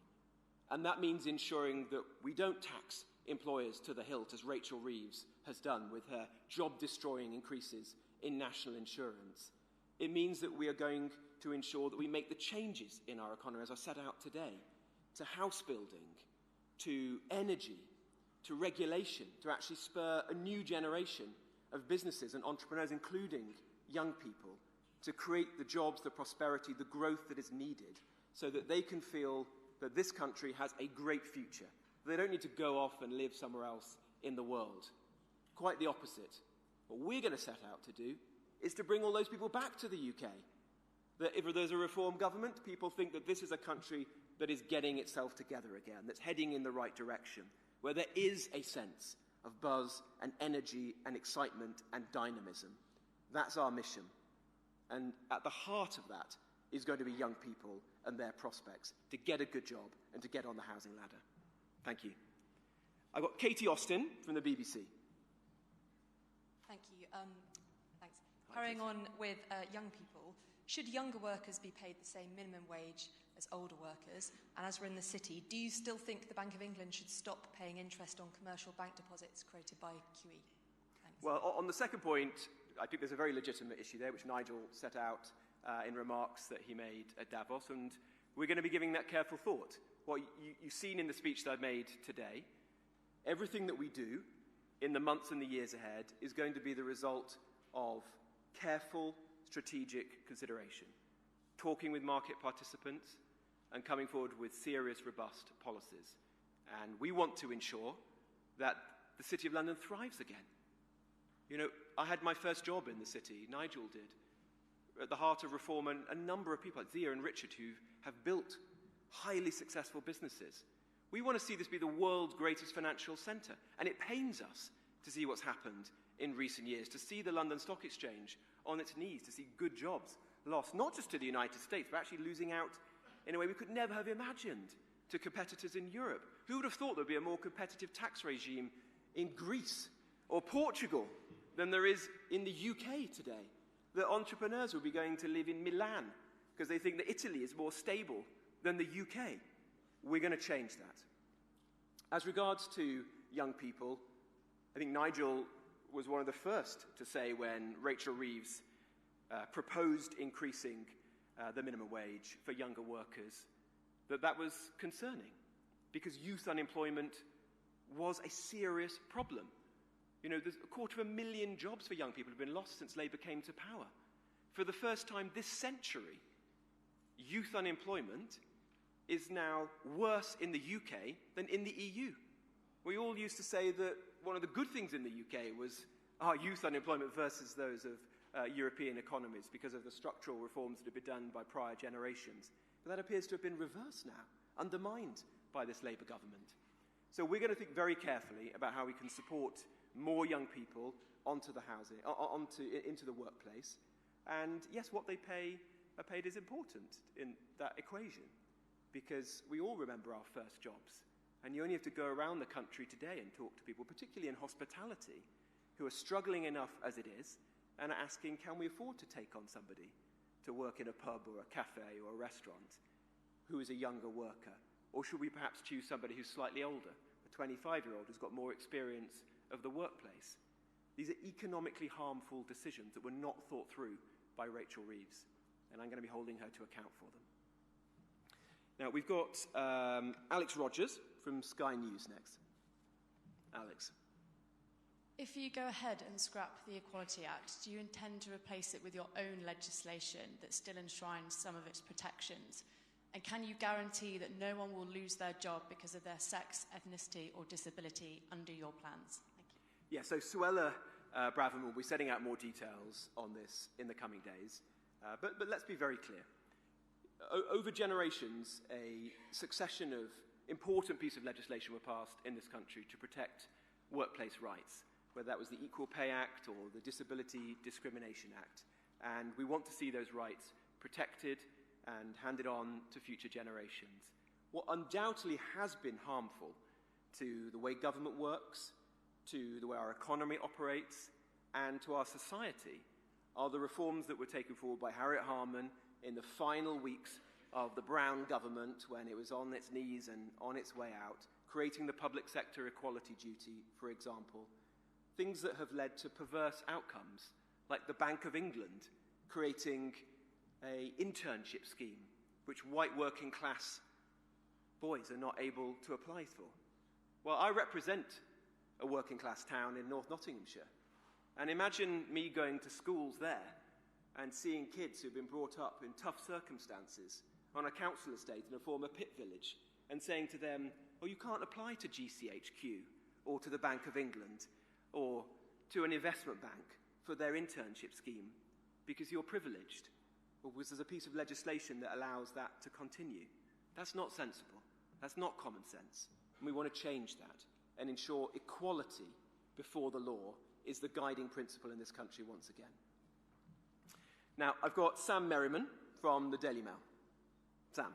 And that means ensuring that we don't tax employers to the hilt, as Rachel Reeves has done with her job-destroying increases in national insurance. It means that we are going to ensure that we make the changes in our economy, as I set out today, to house building, to energy, to regulation, to actually spur a new generation of businesses and entrepreneurs, including young people, to create the jobs, the prosperity, the growth that is needed so that they can feel that this country has a great future. They don't need to go off and live somewhere else in the world. Quite the opposite. What we're going to set out to do is to bring all those people back to the UK. That if there's a reform government, people think that this is a country that is getting itself together again, that's heading in the right direction, where there is a sense of buzz and energy and excitement and dynamism. That's our mission. And at the heart of that is going to be young people and their prospects to get a good job and to get on the housing ladder. Thank you. I've got Katie Austin from the BBC. Thank you. Thanks. Carrying on with young people, should younger workers be paid the same minimum wage as older workers? And as we're in the city, do you still think the Bank of England should stop paying interest on commercial bank deposits created by QE? Thanks. Well, on the second point, I think there's a very legitimate issue there, which Nigel set out in remarks that he made at Davos, and we're going to be giving that careful thought. What you've seen in the speech that I made today, everything that we do in the months and the years ahead is going to be the result of careful, strategic consideration, talking with market participants and coming forward with serious, robust policies. And we want to ensure that the City of London thrives again. You know, I had my first job in the city, Nigel did. at the heart of reform and a number of people like Zia and Richard who have built highly successful businesses. We want to see this be the world's greatest financial centre, and it pains us to see what's happened in recent years, to see the London Stock Exchange on its knees, to see good jobs lost, not just to the United States, but actually losing out in a way we could never have imagined to competitors in Europe. Who would have thought there would be a more competitive tax regime in Greece or Portugal than there is in the UK today? That entrepreneurs will be going to live in Milan because they think that Italy is more stable than the UK. We're going to change that. As regards to young people, I think Nigel was one of the first to say when Rachel Reeves proposed increasing the minimum wage for younger workers that was concerning because youth unemployment was a serious problem. You know, there's 250,000 jobs for young people have been lost since Labour came to power. For the first time this century, youth unemployment is now worse in the UK than in the EU. We all used to say that one of the good things in the UK was our youth unemployment versus those of European economies because of the structural reforms that had been done by prior generations. But that appears to have been reversed now, undermined by this Labour government. So we're going to think very carefully about how we can support more young people onto the housing, into the workplace. And yes, what they are paid is important in that equation because we all remember our first jobs. And you only have to go around the country today and talk to people, particularly in hospitality, who are struggling enough as it is and are asking, can we afford to take on somebody to work in a pub or a cafe or a restaurant who is a younger worker? Or should we perhaps choose somebody who's slightly older, a 25-year-old who's got more experience of the workplace? These are economically harmful decisions that were not thought through by Rachel Reeves, and I'm going to be holding her to account for them. Now, we've got Alex Rogers from Sky News next. Alex. If you go ahead and scrap the Equality Act, do you intend to replace it with your own legislation that still enshrines some of its protections? And can you guarantee that no one will lose their job because of their sex, ethnicity or disability under your plans? Thank you. Yeah, so Suella Braverman will be setting out more details on this in the coming days. But let's be very clear. Over generations, a succession of important pieces of legislation were passed in this country to protect workplace rights, whether that was the Equal Pay Act or the Disability Discrimination Act. And we want to see those rights protected and handed on to future generations. What undoubtedly has been harmful to the way government works, to the way our economy operates, and to our society are the reforms that were taken forward by Harriet Harman in the final weeks of the Brown government when it was on its knees and on its way out, creating the public sector equality duty, for example, things that have led to perverse outcomes, like the Bank of England creating an internship scheme which white working class boys are not able to apply for. Well, I represent a working class town in North Nottinghamshire, and imagine me going to schools there and seeing kids who've been brought up in tough circumstances on a council estate in a former pit village and saying to them, oh, you can't apply to GCHQ or to the Bank of England or to an investment bank for their internship scheme because you're privileged or because there's a piece of legislation that allows that to continue. That's not sensible. That's not common sense. And we want to change that and ensure equality before the law is the guiding principle in this country once again. Now, I've got Sam Merriman from the Daily Mail. Sam.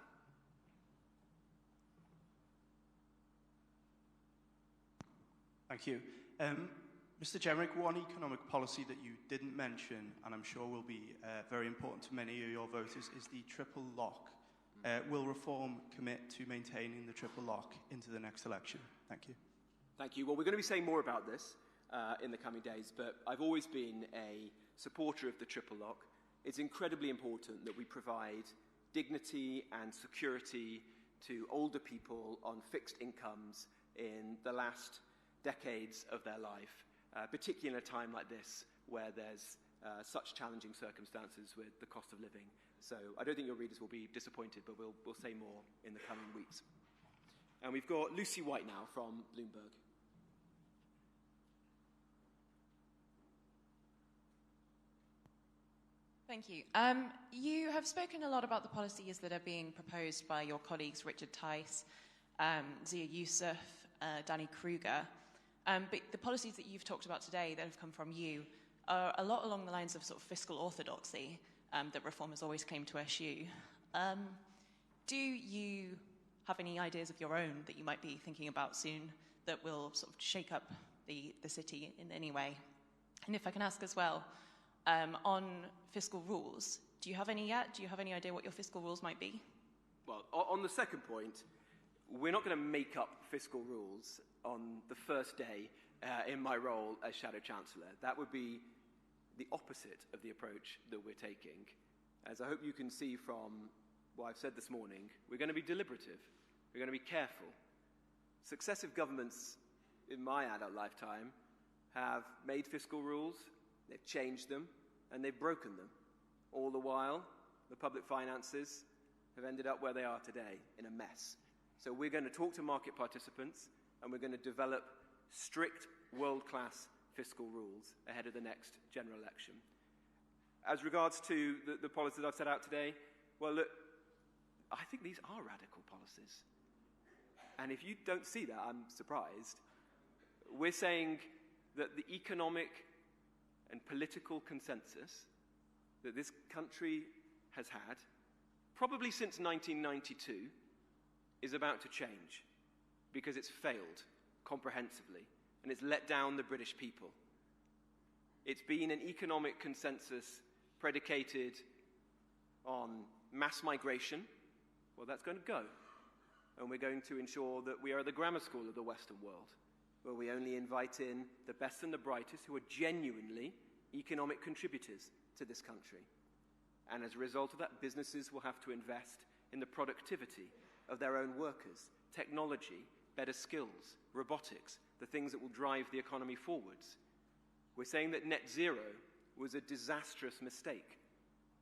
Thank you. Mr. Jenrick, one economic policy that you didn't mention, and I'm sure will be very important to many of your voters, is the triple lock. Will Reform commit to maintaining the triple lock into the next election? Thank you. Thank you. Well, we're going to be saying more about this in the coming days, but I've always been a supporter of the triple lock. It's incredibly important that we provide dignity and security to older people on fixed incomes in the last decades of their life, particularly in a time like this where there's such challenging circumstances with the cost of living. So I don't think your readers will be disappointed, but we'll say more in the coming weeks. And we've got Lucy White now from Bloomberg. Thank you. You have spoken a lot about the policies that are being proposed by your colleagues Richard Tice, Zia Youssef, Danny Kruger. But the policies that you've talked about today that have come from you are a lot along the lines of sort of fiscal orthodoxy that reformers always claim to eschew. Do you have any ideas of your own that you might be thinking about soon that will sort of shake up the city in any way? And if I can ask as well, on fiscal rules, do you have any yet? Do you have any idea what your fiscal rules might be? Well, on the second point, we're not going to make up fiscal rules on the first day in my role as Shadow Chancellor. That would be the opposite of the approach that we're taking. As I hope you can see from what I've said this morning, we're going to be deliberative. We're going to be careful. Successive governments in my adult lifetime have made fiscal rules, they've changed them, and they've broken them. All the while, the public finances have ended up where they are today, in a mess. So we're going to talk to market participants, and we're going to develop strict, world-class fiscal rules ahead of the next general election. As regards to the policies I've set out today, well, look, I think these are radical policies. And if you don't see that, I'm surprised. We're saying that the economic and political consensus that this country has had, probably since 1992, is about to change because it's failed comprehensively and it's let down the British people. It's been an economic consensus predicated on mass migration. Well, that's going to go. And we're going to ensure that we are the grammar school of the Western world, where we only invite in the best and the brightest who are genuinely economic contributors to this country. And as a result of that, businesses will have to invest in the productivity of their own workers, technology, better skills, robotics, the things that will drive the economy forwards. We're saying that net zero was a disastrous mistake,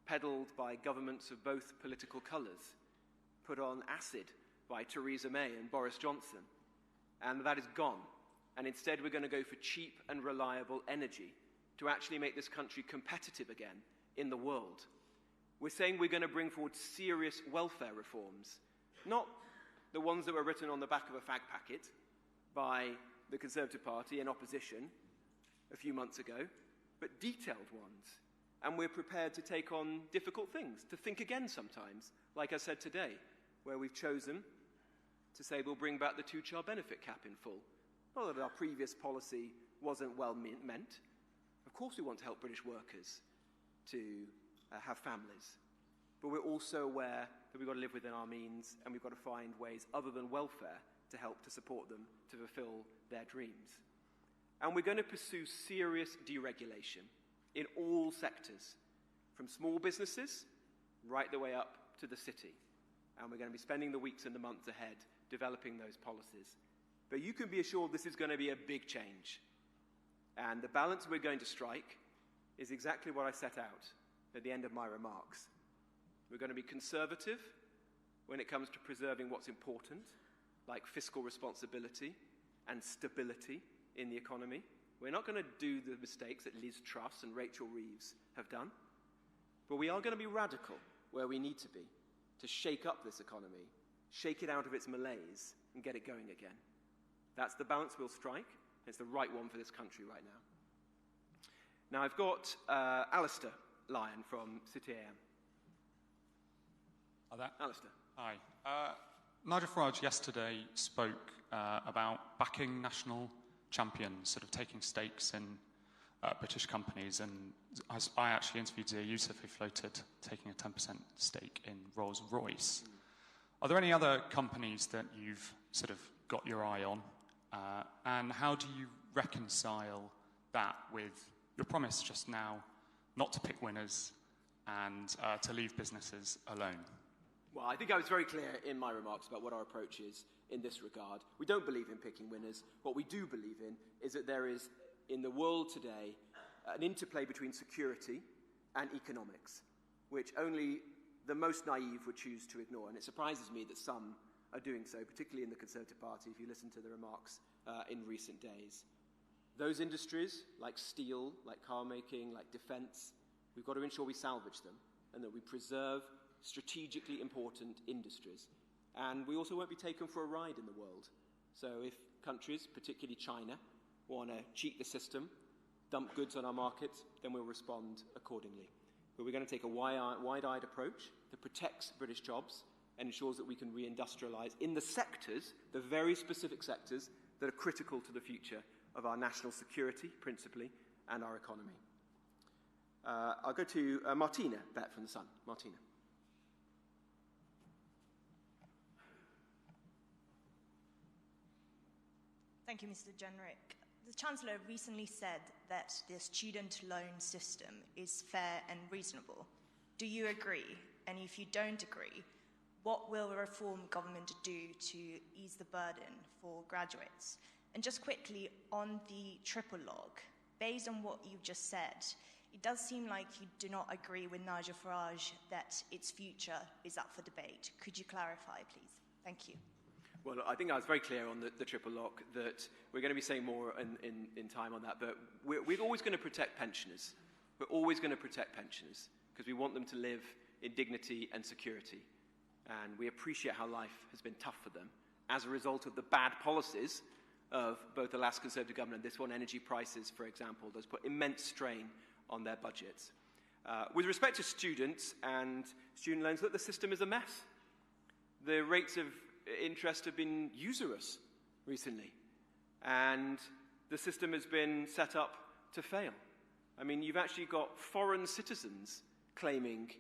peddled by governments of both political colours, put on acid by Theresa May and Boris Johnson, and that is gone. And instead we're going to go for cheap and reliable energy to actually make this country competitive again in the world. We're saying we're going to bring forward serious welfare reforms, not the ones that were written on the back of a fag packet by the Conservative Party in opposition a few months ago, but detailed ones. And we're prepared to take on difficult things, to think again sometimes, like I said today, where we've chosen to say we'll bring back the two-child benefit cap in full. Not that our previous policy wasn't well meant. Of course we want to help British workers to have families. But we're also aware that we've got to live within our means and we've got to find ways other than welfare to help to support them to fulfill their dreams. And we're going to pursue serious deregulation in all sectors, from small businesses right the way up to the city. And we're going to be spending the weeks and the months ahead developing those policies. But you can be assured this is going to be a big change. And the balance we're going to strike is exactly what I set out at the end of my remarks. We're going to be conservative when it comes to preserving what's important, like fiscal responsibility and stability in the economy. We're not going to do the mistakes that Liz Truss and Rachel Reeves have done. But we are going to be radical where we need to be, to shake up this economy, shake it out of its malaise, and get it going again. That's the balance we'll strike. It's the right one for this country right now. Now, I've got Alistair Lyon from City AM. Hi there. Alistair. Hi. Nigel Farage yesterday spoke about backing national champions, sort of taking stakes in British companies, and I actually interviewed Zia Youssef, who floated taking a 10% stake in Rolls-Royce. Are there any other companies that you've sort of got your eye on? And how do you reconcile that with your promise just now not to pick winners and to leave businesses alone? Well, I think I was very clear in my remarks about what our approach is in this regard. We don't believe in picking winners. What we do believe in is that there is, in the world today, an interplay between security and economics, which only the most naive would choose to ignore. And it surprises me that some are doing so, particularly in the Conservative Party, if you listen to the remarks in recent days. Those industries, like steel, like car making, like defence, We've got to ensure we salvage them and that we preserve strategically important industries. And we also won't be taken for a ride in the world. So if countries, particularly China, want to cheat the system, dump goods on our markets, then we'll respond accordingly. But we're going to take a wide-eyed approach that protects British jobs and ensures that we can reindustrialise in the sectors, the very specific sectors, that are critical to the future of our national security, principally, and our economy. I'll go to Martina Bett from The Sun. Martina. Thank you, Mr. Jenrick. The Chancellor recently said that the student loan system is fair and reasonable. Do you agree? And if you don't agree, what will the reform government do to ease the burden for graduates? And just quickly, on the triple lock, based on what you've just said, it does seem like you do not agree with Nigel Farage that its future is up for debate. Could you clarify, please? Thank you. Well, I think I was very clear on the triple lock that we're going to be saying more in time on that, but we're always going to protect pensioners. We're always going to protect pensioners because we want them to live in dignity and security. And we appreciate how life has been tough for them as a result of the bad policies of both the last Conservative government and this one, energy prices, for example. Those put immense strain on their budgets. With respect to students and student loans, look, the system is a mess. The rates of interest have been usurious recently, and the system has been set up to fail. I mean, you've actually got foreign citizens claiming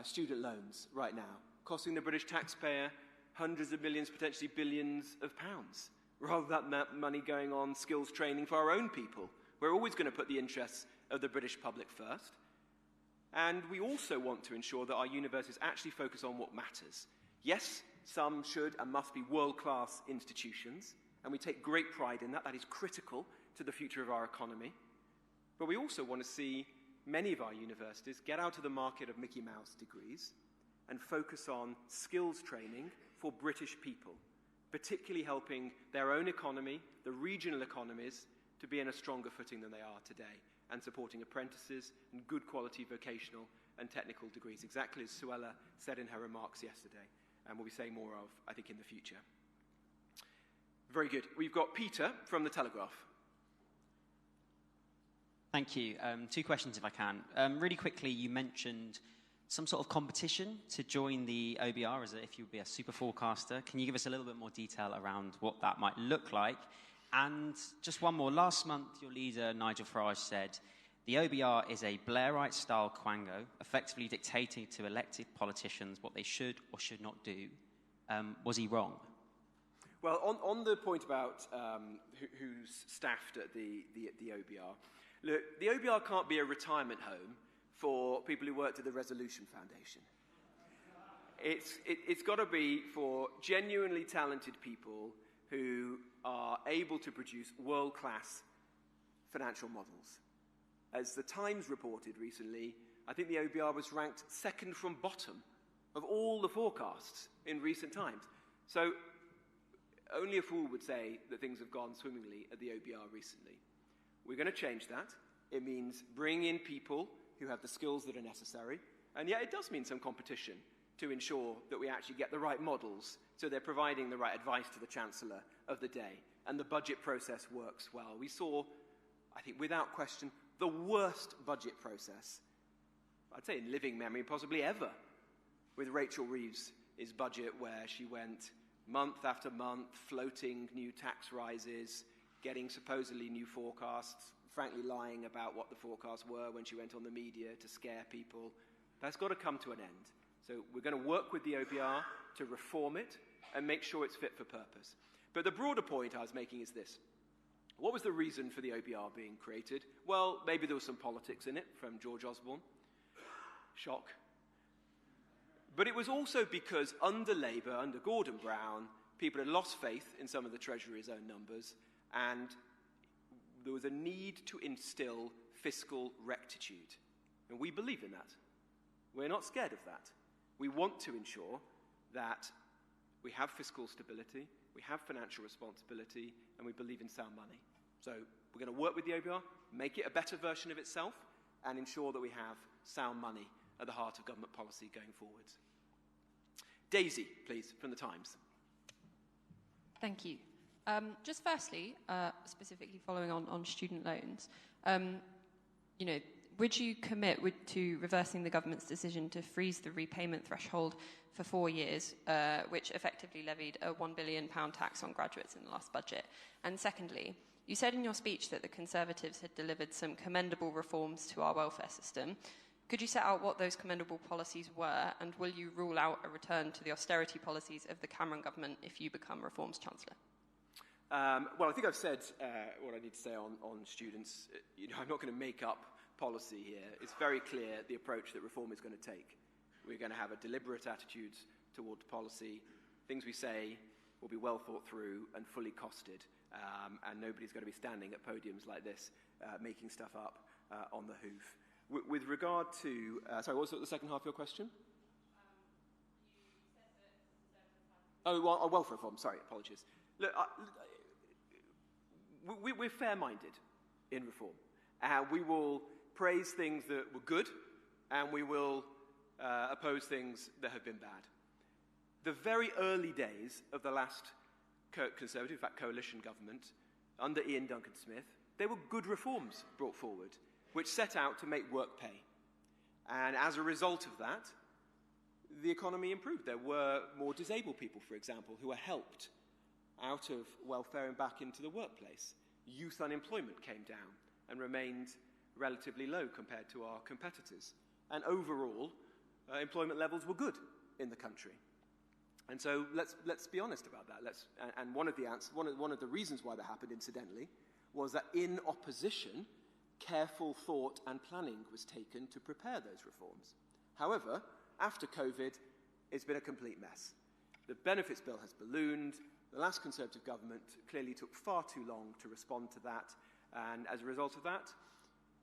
student loans right now, costing the British taxpayer hundreds of millions, potentially billions of pounds, rather than that money going on skills training for our own people. We're always going to put the interests of the British public first. And we also want to ensure that our universities actually focus on what matters. Yes, some should and must be world-class institutions, and we take great pride in that. That is critical to the future of our economy. But we also want to see many of our universities get out of the market of Mickey Mouse degrees and focus on skills training for British people, particularly helping their own economy, the regional economies, to be in a stronger footing than they are today, and supporting apprentices and good quality vocational and technical degrees, exactly as Suella said in her remarks yesterday, and we'll be saying more of, I think, in the future. Very good. We've got Peter from The Telegraph. Thank you. Two questions, if I can. Really quickly, you mentioned some sort of competition to join the OBR as if you would be a super forecaster. Can you give us a little bit more detail around what that might look like? And just one more. Last month, your leader, Nigel Farage, said the OBR is a Blairite-style quango, effectively dictating to elected politicians what they should or should not do. Was he wrong? Well, on the point about who's staffed at the OBR, look, the OBR can't be a retirement home for people who worked at the Resolution Foundation. It's got to be for genuinely talented people who are able to produce world-class financial models. As the Times reported recently, I think the OBR was ranked second from bottom of all the forecasts in recent times. So only a fool would say that things have gone swimmingly at the OBR recently. We're going to change that. It means bring in people who have the skills that are necessary, and yet it does mean some competition to ensure that we actually get the right models, so they're providing the right advice to the Chancellor of the day, and the budget process works well. We saw, I think without question, the worst budget process, I'd say in living memory, possibly ever, with Rachel Reeves' budget, where she went month after month, floating new tax rises, getting supposedly new forecasts, frankly lying about what the forecasts were when she went on the media to scare people. That's got to come to an end. So we're going to work with the OBR to reform it and make sure it's fit for purpose. But the broader point I was making is this. What was the reason for the OBR being created? Well, maybe there was some politics in it from George Osborne. Shock. But it was also because under Labour, under Gordon Brown, people had lost faith in some of the Treasury's own numbers, and there was a need to instill fiscal rectitude. And we believe in that. We're not scared of that. We want to ensure that we have fiscal stability, we have financial responsibility, and we believe in sound money. So we're going to work with the OBR, make it a better version of itself, and ensure that we have sound money at the heart of government policy going forwards. Daisy, please, from the Times. Thank you. Just firstly, specifically following on student loans, would you commit to reversing the government's decision to freeze the repayment threshold for 4 years, which effectively levied a £1 billion tax on graduates in the last budget? And secondly, you said in your speech that the Conservatives had delivered some commendable reforms to our welfare system. Could you set out what those commendable policies were, and will you rule out a return to the austerity policies of the Cameron government if you become Reform's Chancellor? Well, I think I've said what I need to say on students. I'm not going to make up policy here. It's very clear the approach that Reform is going to take. We're going to have a deliberate attitude towards policy. Things we say will be well thought through and fully costed, and nobody's going to be standing at podiums like this making stuff up on the hoof. With regard to... sorry, what was the second half of your question? Welfare reform. Sorry, apologies. Look, we're fair-minded in Reform. We will praise things that were good, and we will oppose things that have been bad. The very early days of the last Conservative, in fact, coalition government, under Ian Duncan Smith, there were good reforms brought forward, which set out to make work pay. And as a result of that, the economy improved. There were more disabled people, for example, who were helped out of welfare and back into the workplace. Youth unemployment came down and remained relatively low compared to our competitors. And overall, employment levels were good in the country. And so let's be honest about that. And one of the reasons why that happened, incidentally, was that in opposition, careful thought and planning was taken to prepare those reforms. However, after COVID, it's been a complete mess. The benefits bill has ballooned. The last Conservative government clearly took far too long to respond to that. And as a result of that,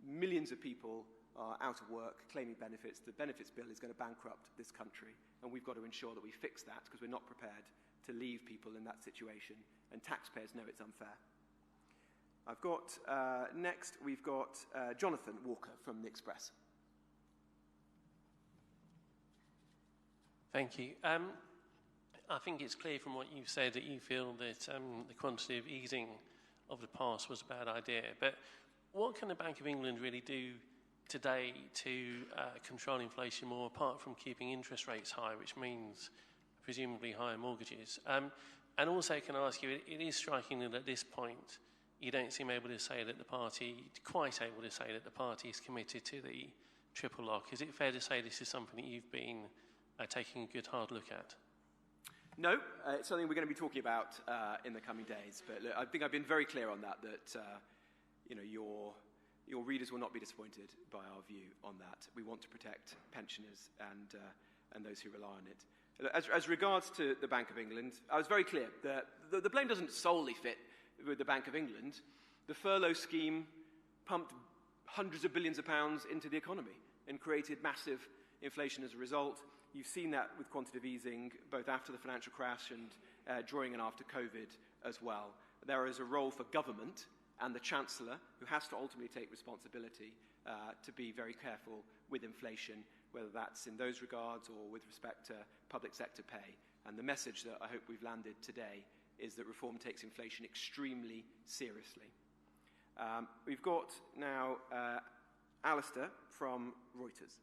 millions of people are out of work, claiming benefits. The benefits bill is going to bankrupt this country. And we've got to ensure that we fix that, because we're not prepared to leave people in that situation. And taxpayers know it's unfair. I've got, next, we've got Jonathan Walker from The Express. Thank you. I think it's clear from what you've said that you feel that the quantitative easing of the past was a bad idea. But what can the Bank of England really do today to control inflation more, apart from keeping interest rates high, which means presumably higher mortgages? And also, can I ask you, it is striking that at this point, you don't seem able to say that the party, quite able to say that the party is committed to the triple lock. Is it fair to say this is something that you've been taking a good hard look at? No, it's something we're going to be talking about in the coming days. But look, I think I've been very clear on that your readers will not be disappointed by our view on that. We want to protect pensioners and those who rely on it. As regards to the Bank of England, I was very clear that the blame doesn't solely fit with the Bank of England. The furlough scheme pumped hundreds of billions of pounds into the economy and created massive inflation as a result. You've seen that with quantitative easing, both after the financial crash and during and after COVID as well. There is a role for government and the Chancellor, who has to ultimately take responsibility to be very careful with inflation, whether that's in those regards or with respect to public sector pay. And the message that I hope we've landed today is that Reform takes inflation extremely seriously. We've got now Alistair from Reuters.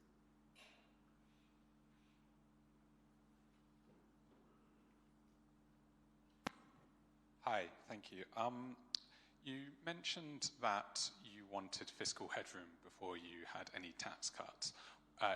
Hi, thank you. You mentioned that you wanted fiscal headroom before you had any tax cuts.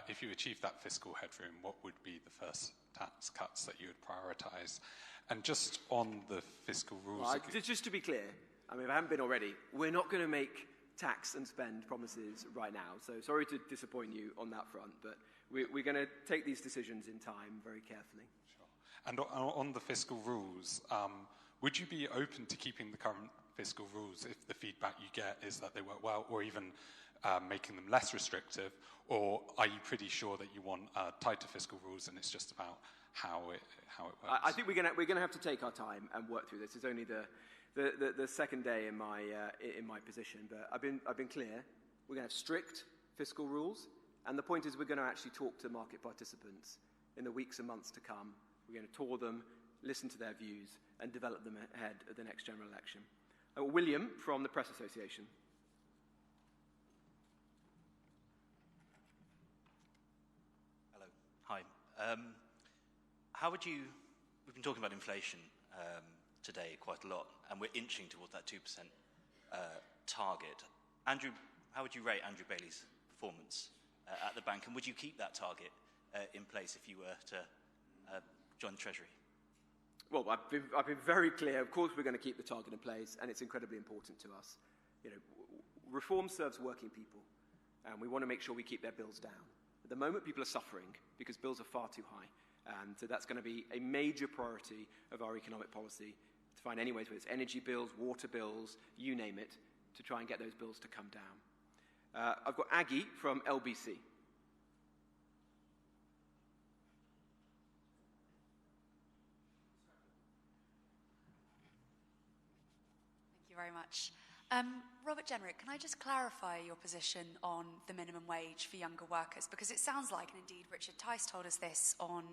If you achieved that fiscal headroom, what would be the first tax cuts that you would prioritise? And just on the fiscal rules... Well, just to be clear, I mean, if I haven't been already, we're not going to make tax and spend promises right now. So sorry to disappoint you on that front, but we're going to take these decisions in time very carefully. Sure. And on the fiscal rules, would you be open to keeping the current fiscal rules if the feedback you get is that they work well, or even making them less restrictive? Or are you pretty sure that you want tighter fiscal rules and it's just about how it works? I think we're going to have to take our time and work through this. It's only the second day in my position, but I've been clear. We're going to have strict fiscal rules, And the point is we're going to actually talk to market participants in the weeks and months to come. We're going to tour them, listen to their views, and develop them ahead of the next general election. William from the Press Association. Hello. Hi. We've been talking about inflation today quite a lot, and we're inching towards that 2% target. Andrew, how would you rate Andrew Bailey's performance at the bank, and would you keep that target in place if you were to join the Treasury? Well, I've been very clear. Of course, we're going to keep the target in place, and it's incredibly important to us. You know, reform serves working people, and we want to make sure we keep their bills down. At the moment, people are suffering because bills are far too high, and so that's going to be a major priority of our economic policy to find any ways, whether it's energy bills, water bills, you name it, to try and get those bills to come down. I've got Aggie from LBC. Thank you very much. Robert Jenrick, can I just clarify your position on the minimum wage for younger workers? Because it sounds like, and indeed Richard Tice told us this on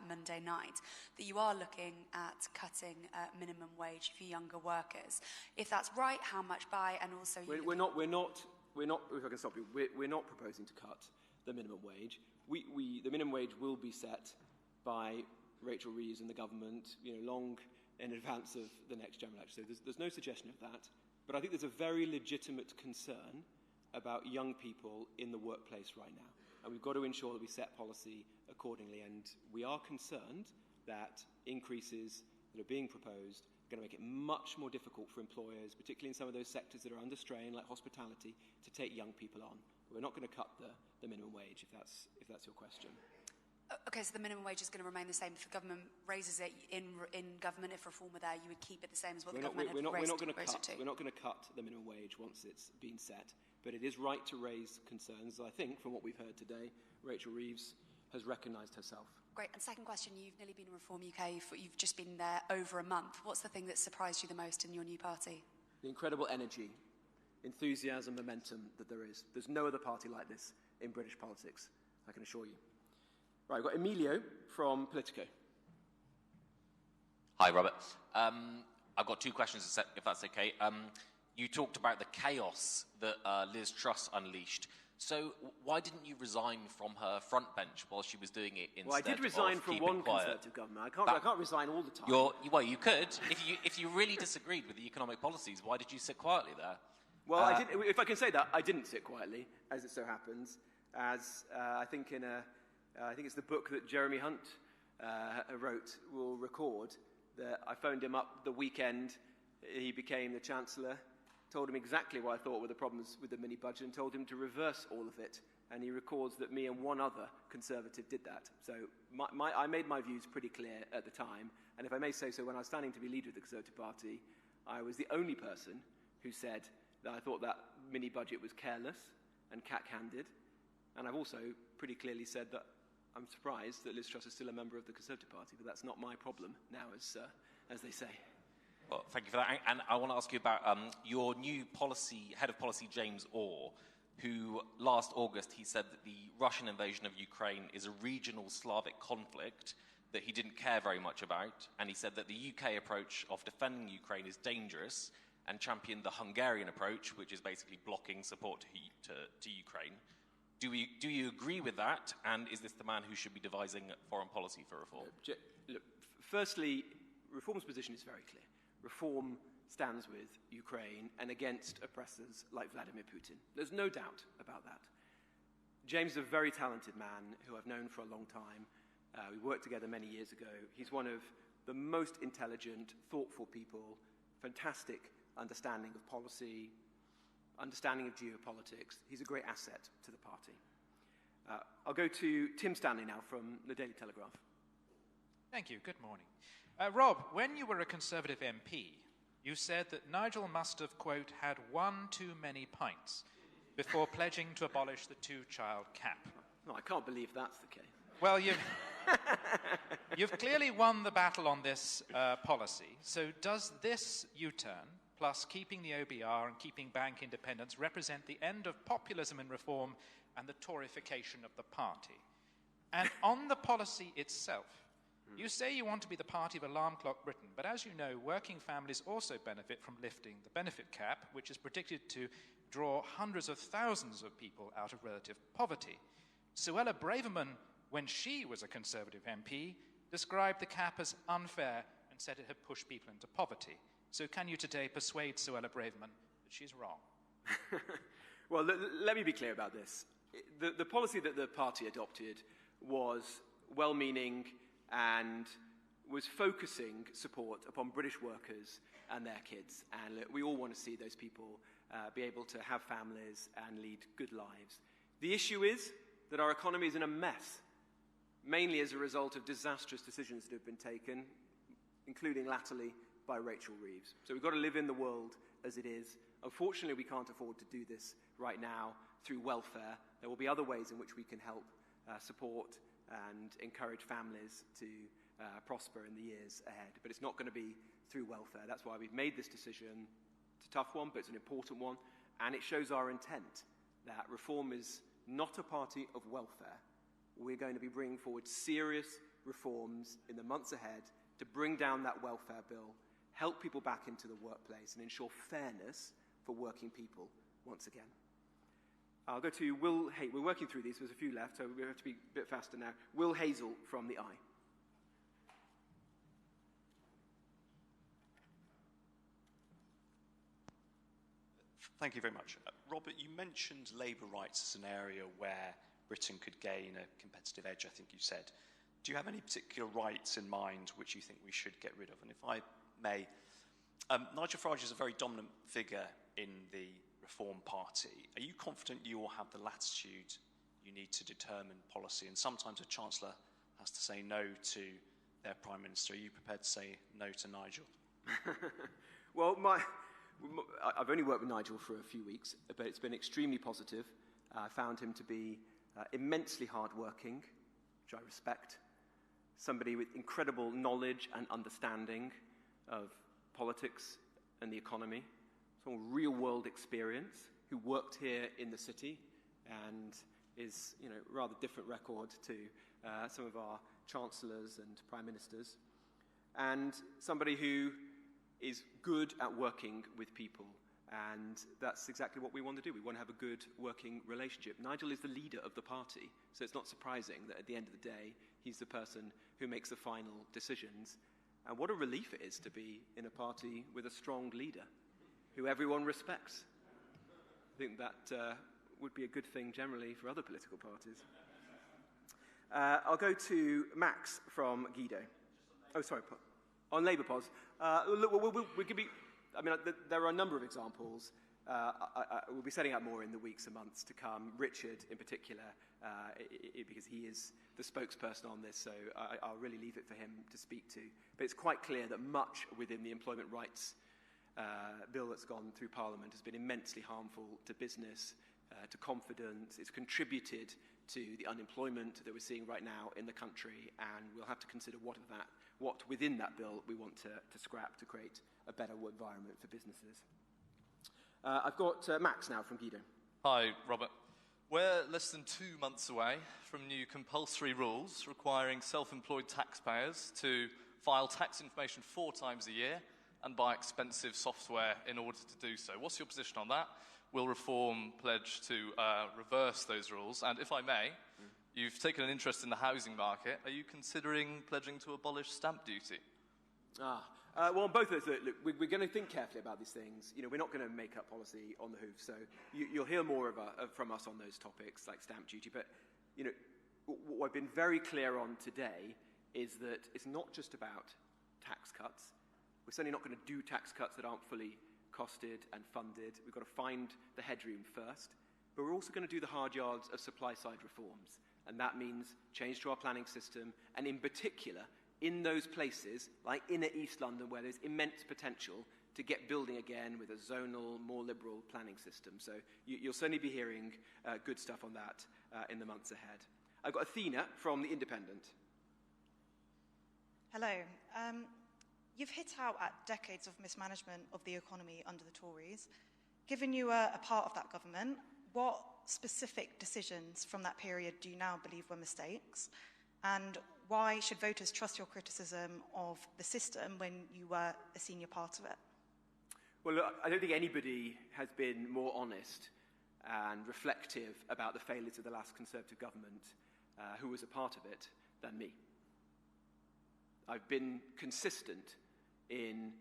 Monday night, that you are looking at cutting minimum wage for younger workers. If that's right, how much by, and also... We're not, if I can stop you, we're not proposing to cut the minimum wage. The minimum wage will be set by Rachel Reeves and the government, long in advance of the next general election. So there's no suggestion of that. But I think there's a very legitimate concern about young people in the workplace right now. And we've got to ensure that we set policy accordingly. And we are concerned that increases that are being proposed are going to make it much more difficult for employers, particularly in some of those sectors that are under strain, like hospitality, to take young people on. But we're not going to cut the minimum wage, if that's your question. Okay, so the minimum wage is going to remain the same. If the government raises it in government, if reform were there, you would keep it the same as what the government had raised it to? We're not going to cut the minimum wage once it's been set. But it is right to raise concerns. I think, from what we've heard today, Rachel Reeves has recognised herself. Great. And second question, you've nearly been in Reform UK, you've just been there over a month. What's the thing that surprised you the most in your new party? The incredible energy, enthusiasm, momentum that there is. There's no other party like this in British politics, I can assure you. Right, we've got Emilio from Politico. Hi, Robert. I've got two questions, if that's okay. You talked about the chaos that Liz Truss unleashed. So why didn't you resign from her front bench while she was doing it instead? Well, I did resign from one Conservative government. I can't resign all the time. Well, you could. If you really disagreed with the economic policies, why did you sit quietly there? Well, if I can say that, I didn't sit quietly, as it so happens. As I think it's the book that Jeremy Hunt wrote will record, that I phoned him up the weekend he became the Chancellor, told him exactly what I thought were the problems with the mini-budget and told him to reverse all of it. And he records that me and one other Conservative did that. So I made my views pretty clear at the time. And if I may say so, when I was standing to be leader of the Conservative Party, I was the only person who said that I thought that mini-budget was careless and cack-handed. And I've also pretty clearly said that I'm surprised that Liz Truss is still a member of the Conservative Party, but that's not my problem now, as they say. Well, thank you for that. And I want to ask you about your new head of policy, James Orr, who last August he said that the Russian invasion of Ukraine is a regional Slavic conflict that he didn't care very much about. And he said that the UK approach of defending Ukraine is dangerous and championed the Hungarian approach, which is basically blocking support to Ukraine. Do you agree with that? And is this the man who should be devising foreign policy for reform? Look, firstly, Reform's position is very clear. Reform stands with Ukraine and against oppressors like Vladimir Putin. There's no doubt about that. James is a very talented man who I've known for a long time. We worked together many years ago. He's one of the most intelligent, thoughtful people, fantastic understanding of policy, understanding of geopolitics. He's a great asset to the party. I'll go to Tim Stanley now from the Daily Telegraph. Thank you. Good morning. Rob, when you were a Conservative MP, you said that Nigel must have, quote, had one too many pints before pledging to abolish the two-child cap. No, I can't believe that's the case. Well, you've clearly won the battle on this policy. So does this U-turn, plus keeping the OBR and keeping bank independence represent the end of populism and reform and the Toryfication of the party. And on the policy itself, you say you want to be the party of alarm clock Britain, but as you know, working families also benefit from lifting the benefit cap, which is predicted to draw hundreds of thousands of people out of relative poverty. Suella Braverman, when she was a Conservative MP, described the cap as unfair and said it had pushed people into poverty. So can you today persuade Suella Braverman that she's wrong? Well, let me be clear about this. The policy that the party adopted was well-meaning and was focusing support upon British workers and their kids. And we all want to see those people be able to have families and lead good lives. The issue is that our economy is in a mess, mainly as a result of disastrous decisions that have been taken, including latterly by Rachel Reeves. So we've got to live in the world as it is. Unfortunately, we can't afford to do this right now through welfare. There will be other ways in which we can help support and encourage families to prosper in the years ahead. But it's not going to be through welfare. That's why we've made this decision. It's a tough one, but it's an important one. And it shows our intent that Reform is not a party of welfare. We're going to be bringing forward serious reforms in the months ahead to bring down that welfare bill, help people back into the workplace, and ensure fairness for working people once again. I'll go to Will Hay. We're working through these. There's a few left, so we have to be a bit faster now. Will Hazel from the Eye. Thank you very much. Robert, you mentioned labour rights as an area where Britain could gain a competitive edge, I think you said. Do you have any particular rights in mind which you think we should get rid of? And if I may, Nigel Farage is a very dominant figure in the Reform Party. Are you confident you will have the latitude you need to determine policy? And sometimes a Chancellor has to say no to their Prime Minister. Are you prepared to say no to Nigel? Well, I've only worked with Nigel for a few weeks, but it's been extremely positive. I found him to be immensely hardworking, which I respect. Somebody with incredible knowledge and understanding of politics and the economy. Some real-world experience, who worked here in the city and is, rather different record to some of our chancellors and prime ministers. And somebody who is good at working with people, and that's exactly what we want to do. We want to have a good working relationship. Nigel is the leader of the party, so it's not surprising that at the end of the day, he's the person who makes the final decisions. And what a relief it is to be in a party with a strong leader who everyone respects. I think that would be a good thing generally for other political parties. I'll go to Max from Guido. Oh, sorry, on Labour Pos. We could be. There are a number of examples. We'll be setting out more in the weeks and months to come. Richard, in particular, because he is the spokesperson on this, so I'll really leave it for him to speak to. But it's quite clear that much within the employment rights bill that's gone through Parliament has been immensely harmful to business, to confidence. It's contributed to the unemployment that we're seeing right now in the country, and we'll have to consider what within that bill we want to scrap to create a better environment for businesses. I've got Max now from Guido. Hi, Robert. We're less than 2 months away from new compulsory rules requiring self-employed taxpayers to file tax information 4 times a year and buy expensive software in order to do so. What's your position on that? Will Reform pledge to reverse those rules? And if I may, you've taken an interest in the housing market. Are you considering pledging to abolish stamp duty? Well, on both of those, look, we're going to think carefully about these things. We're not going to make up policy on the hoof, so you'll hear more from us on those topics, like stamp duty. But, what I've been very clear on today is that it's not just about tax cuts. We're certainly not going to do tax cuts that aren't fully costed and funded. We've got to find the headroom first. But we're also going to do the hard yards of supply-side reforms. And that means change to our planning system, and in particular, in those places, like inner East London, where there's immense potential to get building again with a zonal, more liberal planning system. So you'll certainly be hearing good stuff on that in the months ahead. I've got Athena from The Independent. Hello. You've hit out at decades of mismanagement of the economy under the Tories. Given you were a part of that government, what specific decisions from that period do you now believe were mistakes? And why should voters trust your criticism of the system when you were a senior part of it? Well, look, I don't think anybody has been more honest and reflective about the failures of the last Conservative government who was a part of it than me. I've been consistent in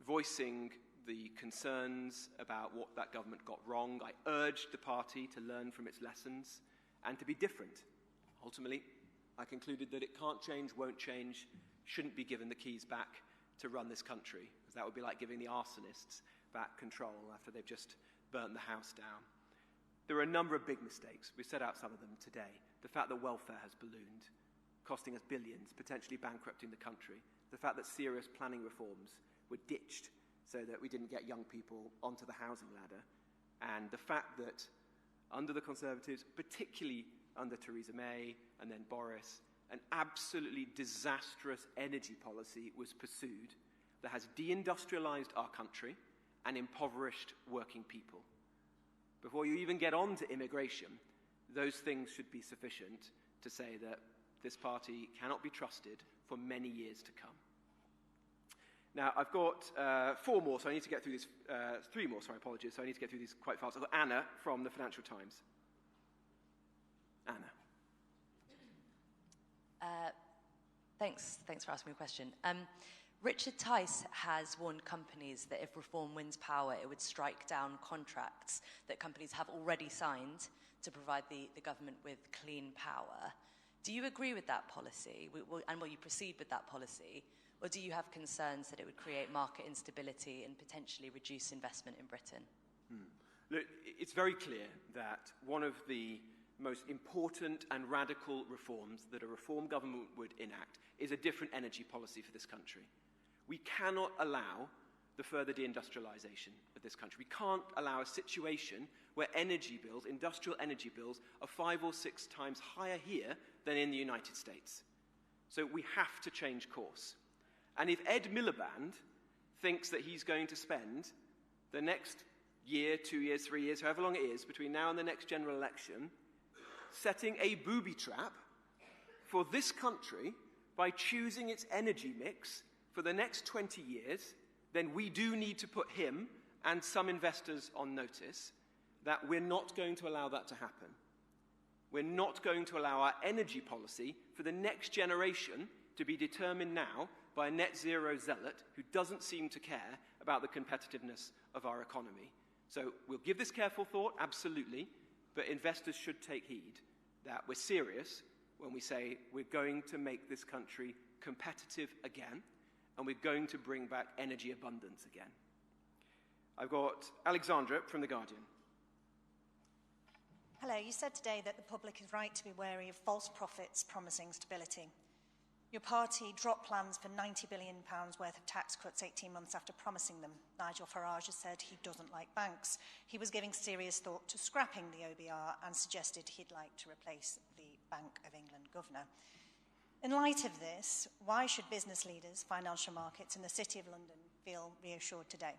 voicing the concerns about what that government got wrong. I urged the party to learn from its lessons and to be different. Ultimately, I concluded that it can't change, won't change, shouldn't be given the keys back to run this country, because that would be like giving the arsonists back control after they've just burnt the house down. There are a number of big mistakes. We set out some of them today. The fact that welfare has ballooned, costing us billions, potentially bankrupting the country. The fact that serious planning reforms were ditched so that we didn't get young people onto the housing ladder. And the fact that under the Conservatives, particularly under Theresa May and then Boris, an absolutely disastrous energy policy was pursued that has deindustrialized our country and impoverished working people. Before you even get on to immigration, those things should be sufficient to say that this party cannot be trusted for many years to come. Now, I've got four more, so I need to get through this. Three more, sorry, apologies, so I need to get through these quite fast. I've got Anna from the Financial Times. Anna. Thanks for asking me a question. Richard Tice has warned companies that if Reform wins power, it would strike down contracts that companies have already signed to provide the government with clean power. Do you agree with that policy, and will you proceed with that policy, or do you have concerns that it would create market instability and potentially reduce investment in Britain? Look, it's very clear that one of the most important and radical reforms that a reform government would enact is a different energy policy for this country. We cannot allow the further deindustrialization of this country. We can't allow a situation where energy bills, industrial energy bills, are 5 or 6 times higher here than in the United States. So we have to change course. And if Ed Miliband thinks that he's going to spend the next year, 2 years, 3 years, however long it is, between now and the next general election, setting a booby trap for this country by choosing its energy mix for the next 20 years, then we do need to put him and some investors on notice that we're not going to allow that to happen. We're not going to allow our energy policy for the next generation to be determined now by a net zero zealot who doesn't seem to care about the competitiveness of our economy. So we'll give this careful thought, absolutely, but investors should take heed that we're serious when we say we're going to make this country competitive again, and we're going to bring back energy abundance again. I've got Alexandra from The Guardian. Hello, you said today that the public is right to be wary of false prophets promising stability. Your party dropped plans for £90 billion worth of tax cuts 18 months after promising them. Nigel Farage has said he doesn't like banks. He was giving serious thought to scrapping the OBR and suggested he'd like to replace the Bank of England governor. In light of this, why should business leaders, financial markets and the City of London feel reassured today?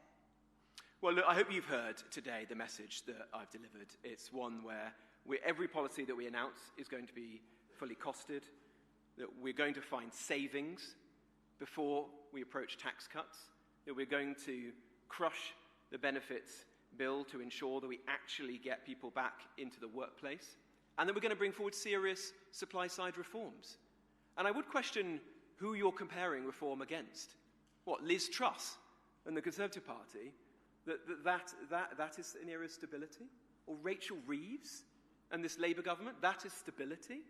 Well, look, I hope you've heard today the message that I've delivered. It's one where every policy that we announce is going to be fully costed, that we're going to find savings before we approach tax cuts, that we're going to crush the benefits bill to ensure that we actually get people back into the workplace, and that we're going to bring forward serious supply-side reforms. And I would question who you're comparing reform against. What, Liz Truss and the Conservative Party? That is an era of stability? Or Rachel Reeves and this Labour government? That is stability?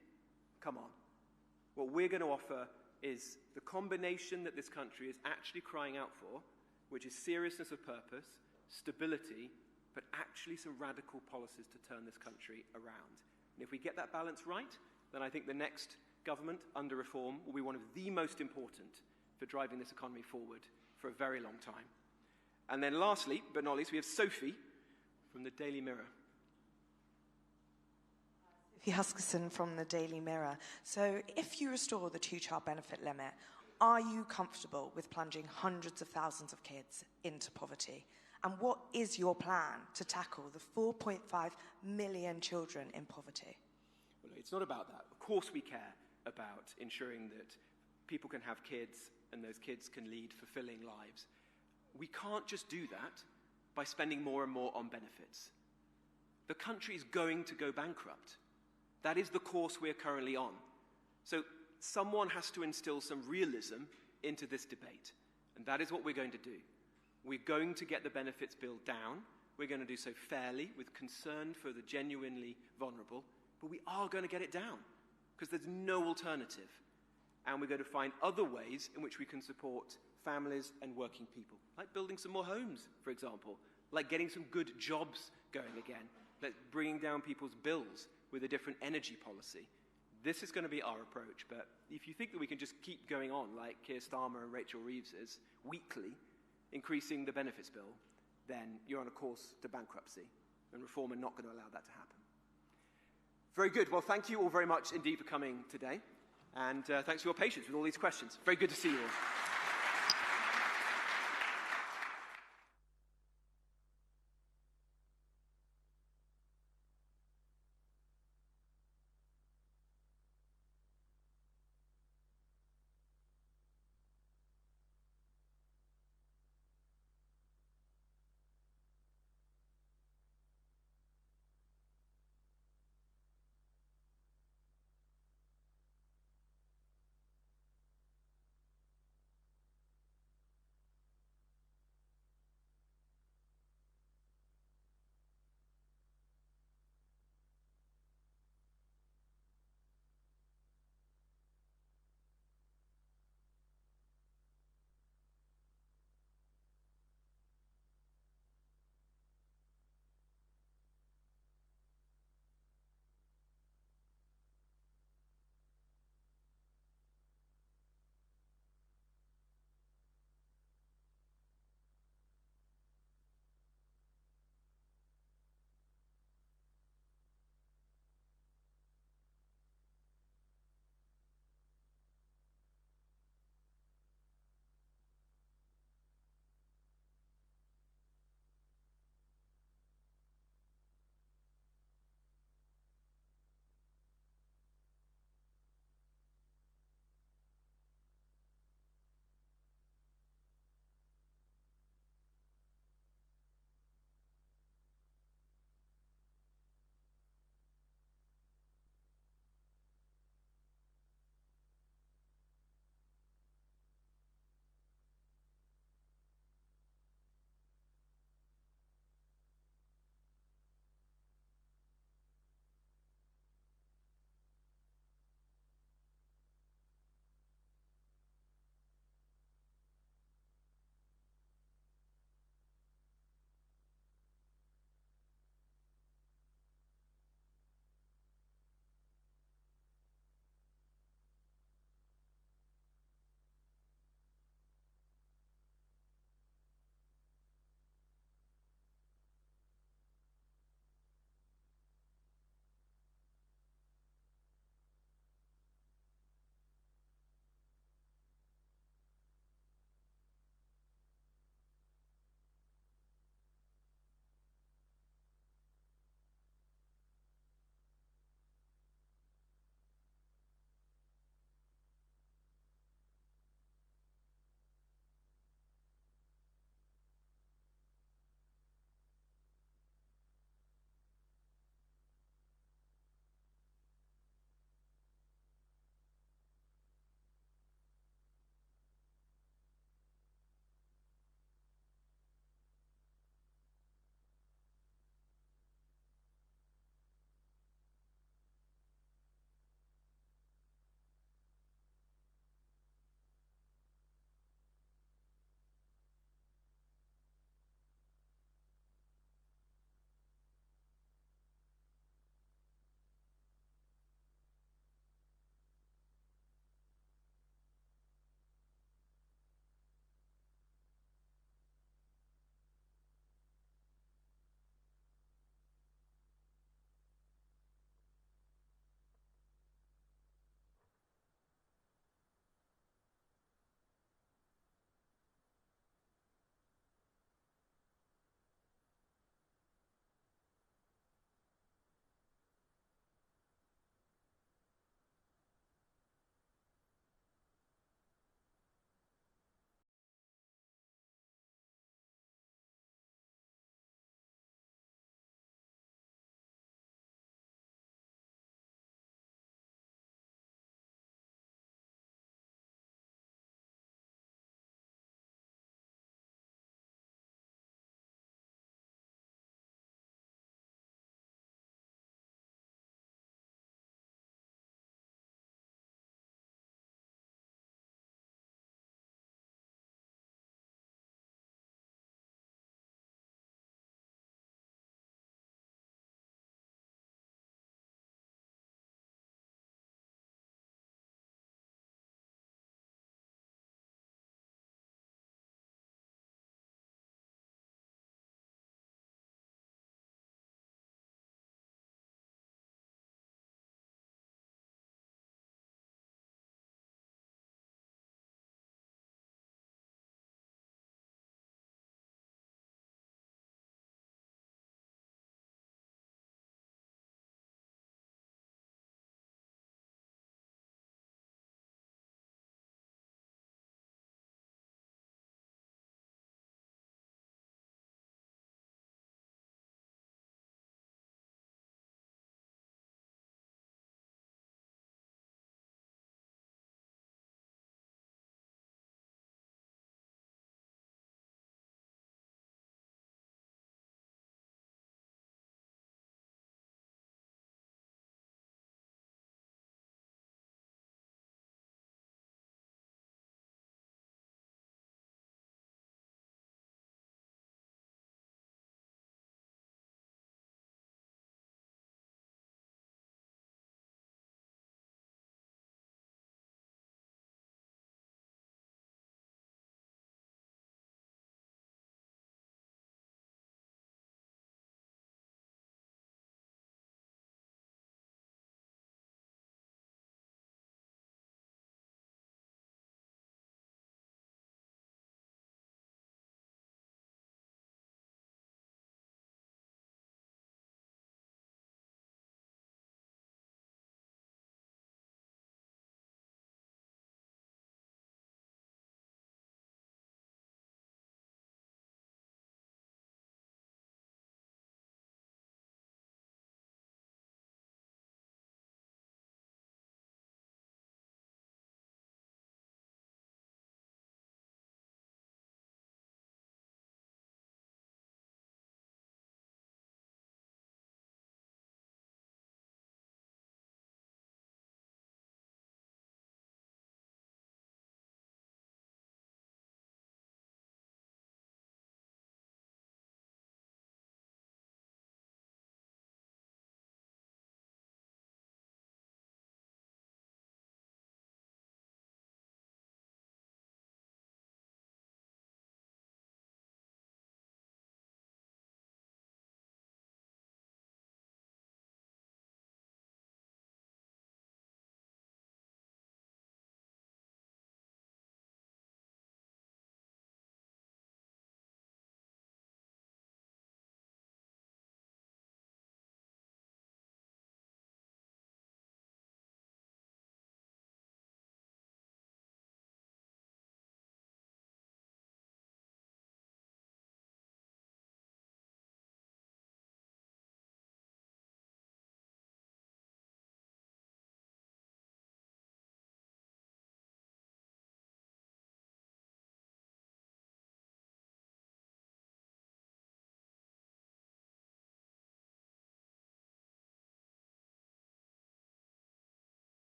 Come on. What we're going to offer is the combination that this country is actually crying out for, which is seriousness of purpose, stability, but actually some radical policies to turn this country around. And if we get that balance right, then I think the next government under reform will be one of the most important for driving this economy forward for a very long time. And then lastly, but not least, we have Sophie from the Daily Mirror. Sophie Huskisson from the Daily Mirror. So, if you restore the two-child benefit limit, are you comfortable with plunging hundreds of thousands of kids into poverty? And what is your plan to tackle the 4.5 million children in poverty? Well, it's not about that. Of course we care about ensuring that people can have kids and those kids can lead fulfilling lives. We can't just do that by spending more and more on benefits. The country is going to go bankrupt. That is the course we're currently on. So someone has to instill some realism into this debate. And that is what we're going to do. We're going to get the benefits bill down. We're going to do so fairly, with concern for the genuinely vulnerable. But we are going to get it down, because there's no alternative. And we're going to find other ways in which we can support families and working people, like building some more homes, for example, like getting some good jobs going again, like bringing down people's bills with a different energy policy. This is going to be our approach, but if you think that we can just keep going on like Keir Starmer and Rachel Reeves is, weekly, increasing the benefits bill, then you're on a course to bankruptcy, and Reform are not going to allow that to happen. Very good. Well, thank you all very much indeed for coming today, and thanks for your patience with all these questions. Very good to see you all.